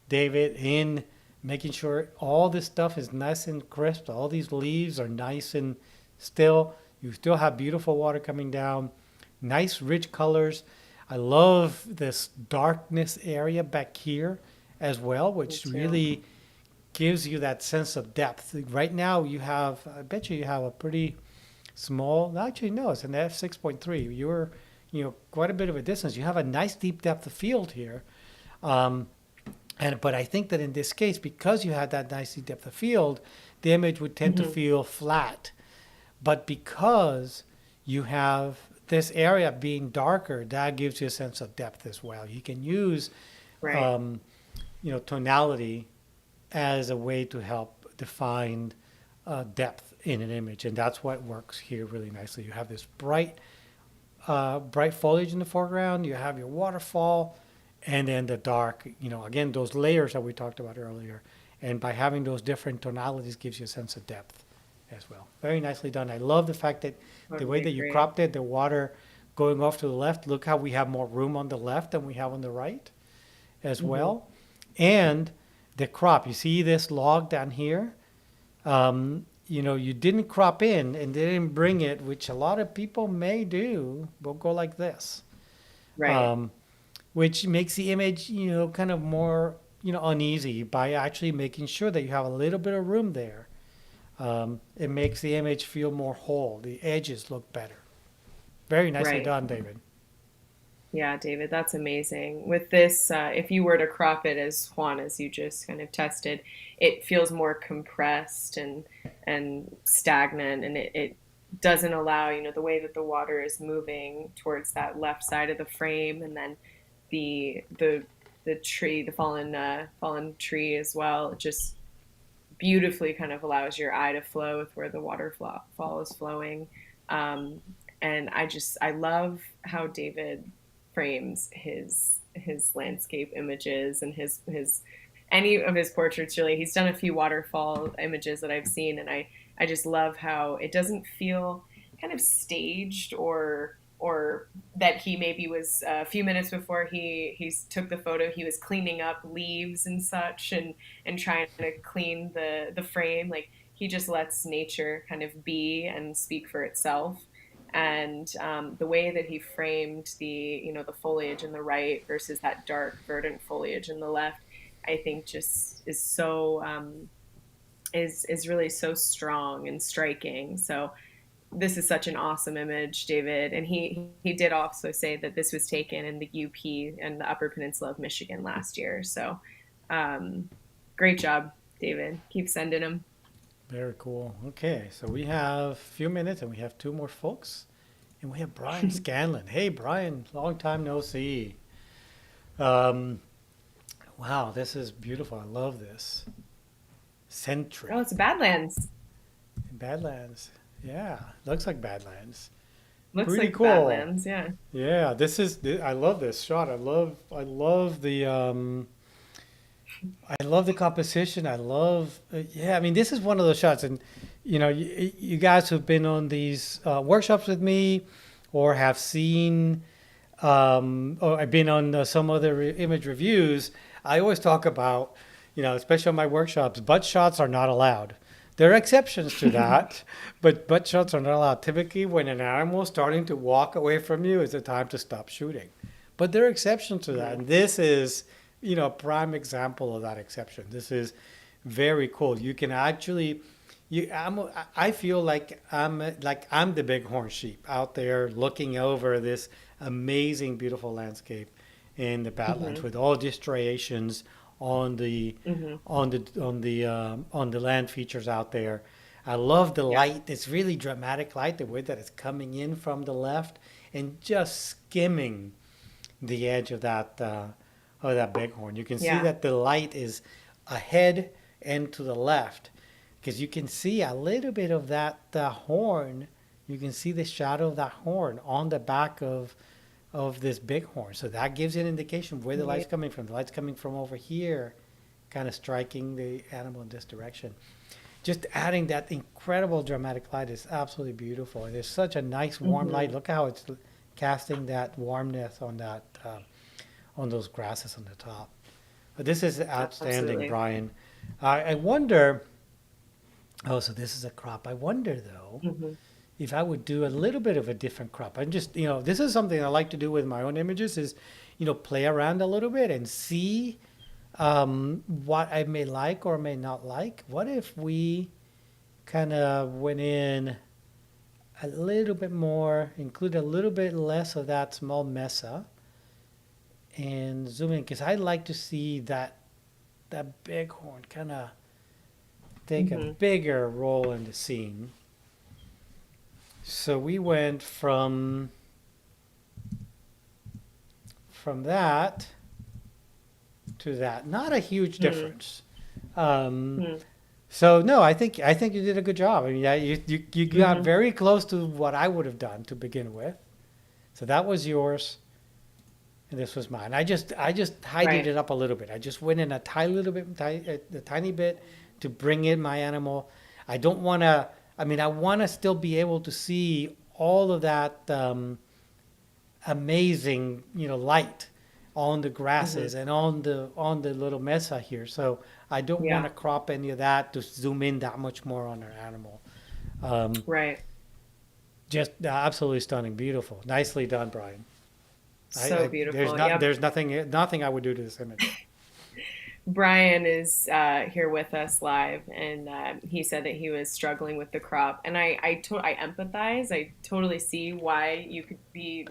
David, in making sure all this stuff is nice and crisp. All these leaves are nice and still. You still have beautiful water coming down, nice rich colors. I love this darkness area back here as well, Me which too. really gives you that sense of depth. Right now, I bet you have a pretty small, actually, no, it's an f6.3. You're, quite a bit of a distance. You have a nice deep depth of field here. Um, but I think that in this case, because you had that nice deep depth of field, the image would tend to Mm-hmm. feel flat. But because you have this area being darker, that gives you a sense of depth as well. You can use, Right. um, tonality as a way to help define depth in an image, and that's what works here really nicely. You have this bright foliage in the foreground. You have your waterfall, and then the dark. Again, those layers that we talked about earlier. And by having those different tonalities, gives you a sense of depth as well. Very nicely done. I love the fact that the way Totally that you agree. cropped it, the water going off to the left. Look how we have more room on the left than we have on the right as Hmm. well. And the crop. You see this log down here? You didn't crop in and didn't bring it, which a lot of people may do. We'll go like this, Right. um, which makes the image, kind of more, uneasy by actually making sure that you have a little bit of room there. It makes the image feel more whole. The edges look better. Very nicely Right. done, David. Yeah, David, that's amazing. With this, if you were to crop it as Juan, as you just kind of tested, it feels more compressed and stagnant, and it doesn't allow, the way that the water is moving towards that left side of the frame, and then the tree, the fallen tree as well. It just beautifully kind of allows your eye to flow with where the waterfall is flowing. Um, and I love how David frames his landscape images and his any of his portraits really. He's done a few waterfall images that I've seen, and I just love how it doesn't feel kind of staged or that he maybe was a few minutes before he took the photo, he was cleaning up leaves and such, and trying to clean the frame. Like, he just lets nature kind of be and speak for itself. And the way that he framed the foliage in the right versus that dark verdant foliage in the left, I think just is so is really so strong and striking. So this is such an awesome image, David. And he did also say that this was taken in the UP and the Upper Peninsula of Michigan last year. So um, great job, David. Keep sending them. Very cool. Okay, so we have a few minutes and we have two more folks. And we have Brian Scanlon. Hey, Brian, long time no see. Um, wow, this is beautiful. I love this. Oh, Sentry. it's Badlands. Badlands. Yeah, looks like Badlands. Looks Pretty like cool. Badlands. Yeah. Yeah, I love this shot. I love the composition. Yeah, I mean, this is one of those shots. And, you guys who've been on these workshops with me or have seen, or I've been on some other image reviews, I always talk about, especially on my workshops, butt shots are not allowed. There are exceptions to that, but butt shots are not allowed. Typically, when an animal is starting to walk away from you, is the time to stop shooting. But there are exceptions to that, Mhm. and this is, a prime example of that exception. This is very cool. You can actually, I feel like I'm the bighorn sheep out there looking over this amazing, beautiful landscape in the Badlands Mhm. with all these striations on the Mhm. on the land features out there. I love the Yeah. light. It's really dramatic light, the way that it's coming in from the left and just skimming the edge of that bighorn. You can see Yeah. that the light is ahead and to the left because you can see a little bit of that horn. You can see the shadow of that horn on the back of this bighorn. So that gives you an indication of where the light's Right. coming from. The light's coming from over here, kind of striking the animal in this direction. Just adding that incredible dramatic light is absolutely beautiful. And there's such a nice warm light. Mhm. Look how it's casting that warmness on those grasses on the top. But this is outstanding, Absolutely. Brian. I wonder. Oh, so this is a crop. I wonder though Mhm. if I would do a little bit of a different crop. I'm just, this is something I like to do with my own images is, play around a little bit and see what I may like or may not like. What if we kind of went in a little bit more, include a little bit less of that small mesa and zoom in? Because I'd like to see that bighorn kind of take a Mhm. bigger role in the scene. So we went from that to that. Not a huge Mhm. difference. Um, Hmm. so no, I think you did a good job. I mean, yeah, you got Hmm. very close to what I would have done to begin with. So that was yours, and this was mine. I just tidied Right. it up a little bit. I just went in a tiny little bit, a tiny bit, to bring in my animal. I don't want to. I mean, I want to still be able to see all of that amazing, light on the Hmm. grasses and on the little mesa here. So I don't want Yeah. to crop any of that to zoom in that much more on our animal. Um, Right. just absolutely stunning, beautiful, nicely done, Brian. So There's beautiful. not Yep. there's nothing I would do to this image. Brian is here with us live, and he said that he was struggling with the crop, and I empathize. I totally see why you could be,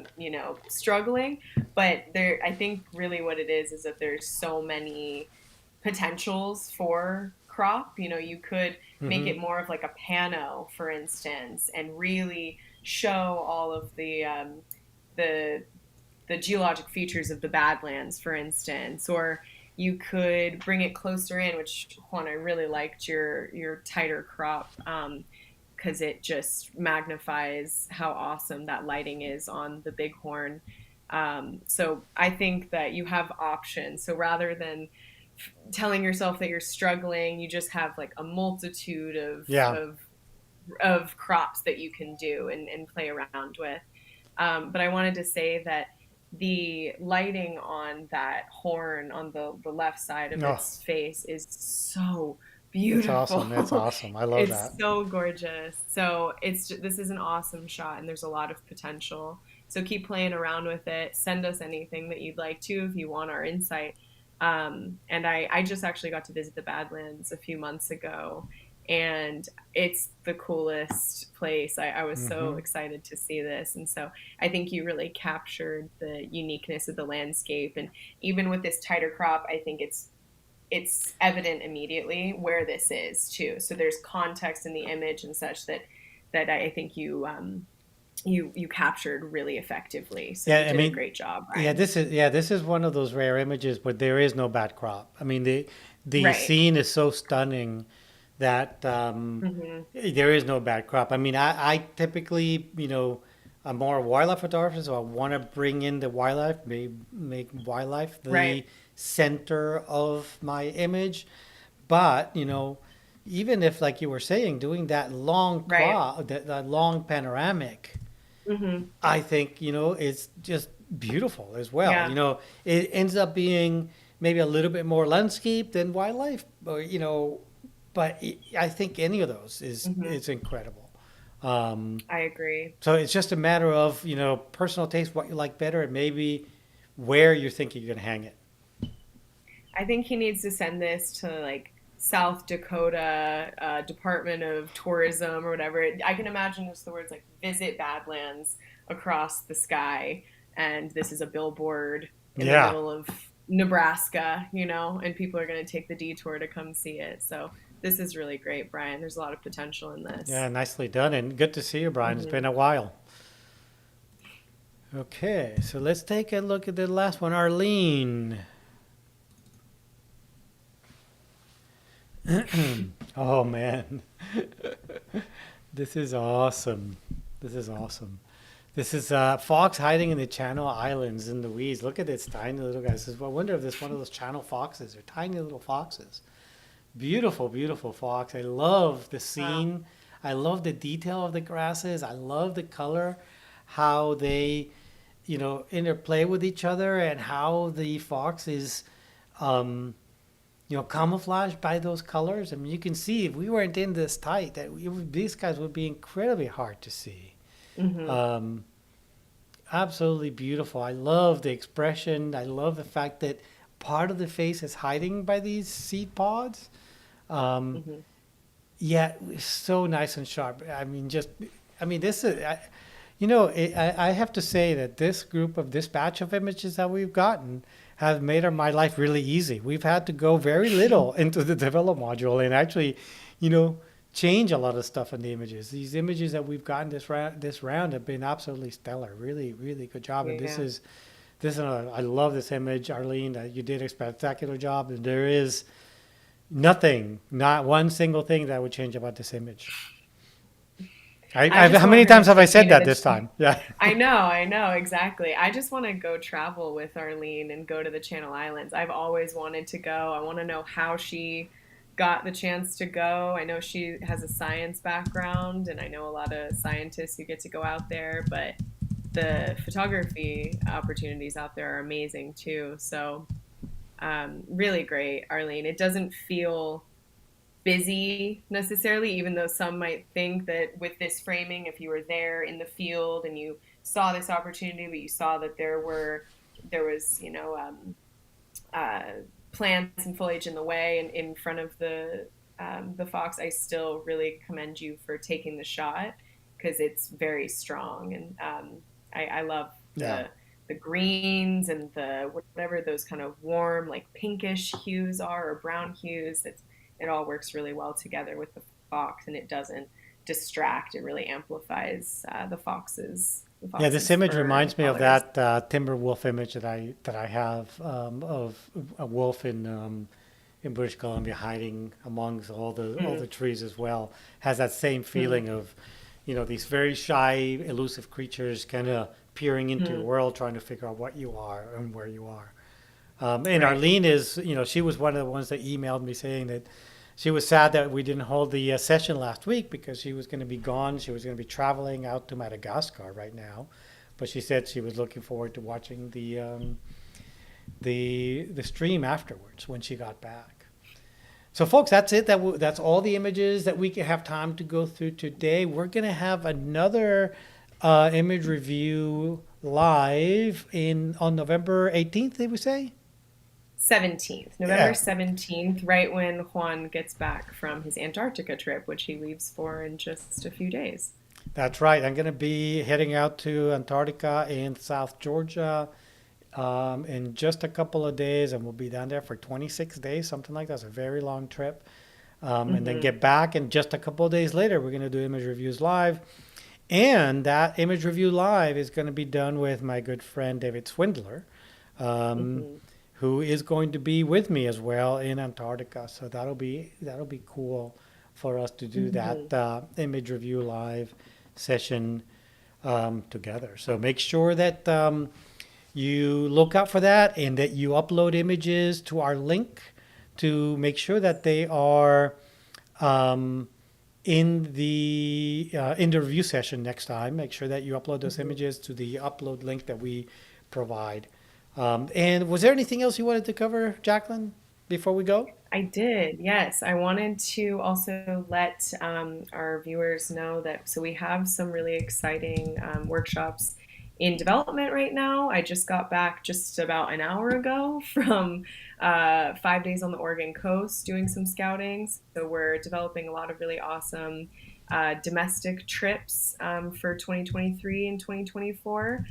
struggling, but I think really what it is that there's so many potentials for crop. You could make Hmm. it more of like a pano, for instance, and really show all of the the geologic features of the Badlands, for instance, or you could bring it closer in. Which Juan, I really liked your tighter crop, because it just magnifies how awesome that lighting is on the bighorn. So I think that you have options. So rather than telling yourself that you're struggling, you just have like a multitude of Yeah. of of crops that you can do and play around with. But I wanted to say that the lighting on that horn on the left side of Oh, its face is so that's awesome. That's beautiful. awesome. I love It's that. so gorgeous. So this is an awesome shot, and there's a lot of potential. So keep playing around with it. Send us anything that you'd like to if you want our insight. And I just actually got to visit the Badlands a few months ago, and it's the coolest place. I was so Hmm. excited to see this. And so I think you really captured the uniqueness of the landscape. And even with this tighter crop, I think it's evident immediately where this is too. So there's context in the image and such that I think you captured really effectively. So you Yeah, I did a mean, great job, yeah, Brian. this is one of those rare images, but there is no bad crop. I mean, the Right. scene is so stunning that Hmm. there is no bad crop. I mean, I typically, I'm more a wildlife photographer, so I want to bring in the wildlife, make wildlife Right. the center of my image. But, even if, like you were saying, doing that long Right. crop, that long panoramic, Hmm. I think, it's just beautiful as well. Yeah. It ends up being maybe a little bit more landscape than wildlife, but I think any of those is Hmm. is incredible. Um, I agree. so it's just a matter of, personal taste, what you like better, and maybe where you think you're going to hang it. I think he needs to send this to like South Dakota Department of Tourism or whatever. I can imagine just the words like "visit Badlands" across the sky, and this is a billboard in the Yeah. middle of Nebraska, and people are going to take the detour to come see it. So this is really great, Brian. There's a lot of potential in Yeah, this. nicely done. And good to see you, Brian. It's Hmm. been a while. Okay, so let's take a look at the last one. Arlene. Oh, man. This is awesome. This is awesome. This is fox hiding in the Channel Islands in the weeds. Look at this tiny little guy. This is, I wonder if this is one of those channel foxes. They're tiny little foxes. Beautiful, beautiful fox. I love the Wow. scene. I love the detail of the grasses. I love the color, how they, interplay with each other, and how the fox is, um, camouflaged by those colors. I mean, you can see if we weren't in this tight, these guys would be incredibly hard to see. Hmm. Um, Absolutely beautiful. I love the expression. I love the fact that part of the face is hiding by these seed pods. Um, Hmm. yeah, so nice and sharp. This is, I have to say that this batch of images that we've gotten have made my life really easy. We've had to go very little into the develop module and actually, you know, change a lot of stuff in the images. These images that we've gotten this round have been absolutely stellar. Really, really good job. And Yeah. I love this image, Arlene. You did a spectacular job. And there is, Nothing, not one single thing that would change about this image. I just How want many her to times have I take me said to that the. this time? Yeah. I know, exactly. I just want to go travel with Arlene and go to the Channel Islands. I've always wanted to go. I want to know how she got the chance to go. I know she has a science background, and I know a lot of scientists who get to go out there, but the photography opportunities out there are amazing too. So, really great, Arlene. It doesn't feel busy necessarily, even though some might think that with this framing, if you were there in the field and you saw this opportunity, but you saw that there was uh, plants and foliage in the way and in front of the fox, I still really commend you for taking the shot because it's very strong and I love Yeah. the greens and the whatever those kind of warm like pinkish hues are or brown hues. It all works really well together with the fox and it doesn't distract. It really amplifies the Yeah, this fox's image fur and reminds me of colors. that timber wolf image that I have of a wolf in British Columbia hiding amongst all the Mm, trees as well. Has that same mm, feeling of, these very shy, elusive creatures kind of peering into your mm. world, trying to figure out what you are and where you are. And Right. Arlene is, she was one of the ones that emailed me saying that she was sad that we didn't hold the session last week because she was going to be gone. She was going to be traveling out to Madagascar right now, but she said she was looking forward to watching the stream afterwards when she got back. So, folks, that's it. That's all the images that we can have time to go through today. We're going to have another image review live in on November 18th. Did we say? 17th, November Yeah, 17th, right when Juan gets back from his Antarctica trip, which he leaves for in just a few days. that's right. I'm going to be heading out to Antarctica in South Georgia in just a couple of days, and we'll be down there for 26 days, something like that. It's a very long trip. And then Hmm. get back, and just a couple of days later, we're going to do image reviews live. And that image review live is going to be done with my good friend David Swindler, um, Hmm. who is going to be with me as well in Antarctica. So that'll be cool for us to do Hmm. that image review live session together. So make sure that you look out for that and that you upload images to our link to make sure that they are um, in the review session next time. Make sure that you upload those Hmm. images to the upload link that we provide. And was there anything else you wanted to cover, Jaclyn, before we go? I did, yes. I wanted to also let our viewers know that so we have some really exciting workshops in development right now. I just got back just about an hour ago from 5 days on the Oregon coast doing some scouting. So we're developing a lot of really awesome domestic trips for 2023 and 2024.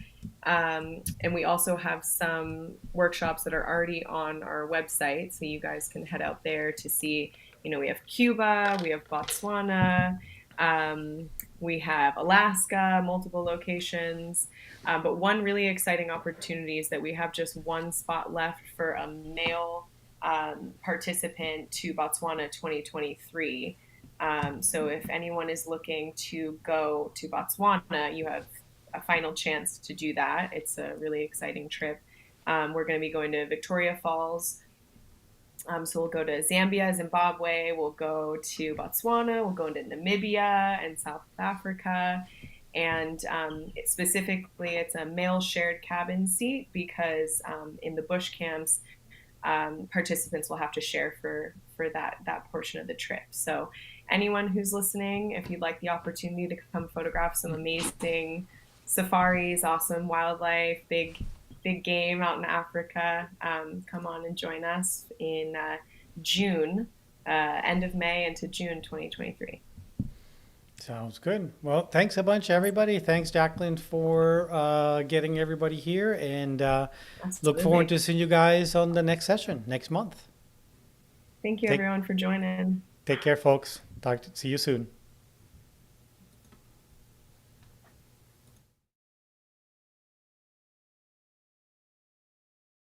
And we also have some workshops that are already on our website. So you guys can head out there to see, we have Cuba, we have Botswana, um, we have Alaska, multiple locations. But one really exciting opportunity is that we have just one spot left for a male participant to Botswana 2023. So if anyone is looking to go to Botswana, you have a final chance to do that. It's a really exciting trip. We're going to be going to Victoria Falls. So we'll go to Zambia, Zimbabwe, we'll go to Botswana, we'll go into Namibia and South Africa. And specifically, it's a male shared cabin seat because in the bush camps, participants will have to share for that portion of the trip. So anyone who's listening, if you'd like the opportunity to come photograph some amazing safaris, awesome wildlife, big game out in Africa, come on and join us in June, end of May into June 2023. Sounds good. Well, thanks a bunch, everybody. Thanks, Jaclyn, for getting everybody here, and look forward Absolutely. to seeing you guys on the next session next month. Thank you, Take everyone, for joining. take care, folks. See you soon.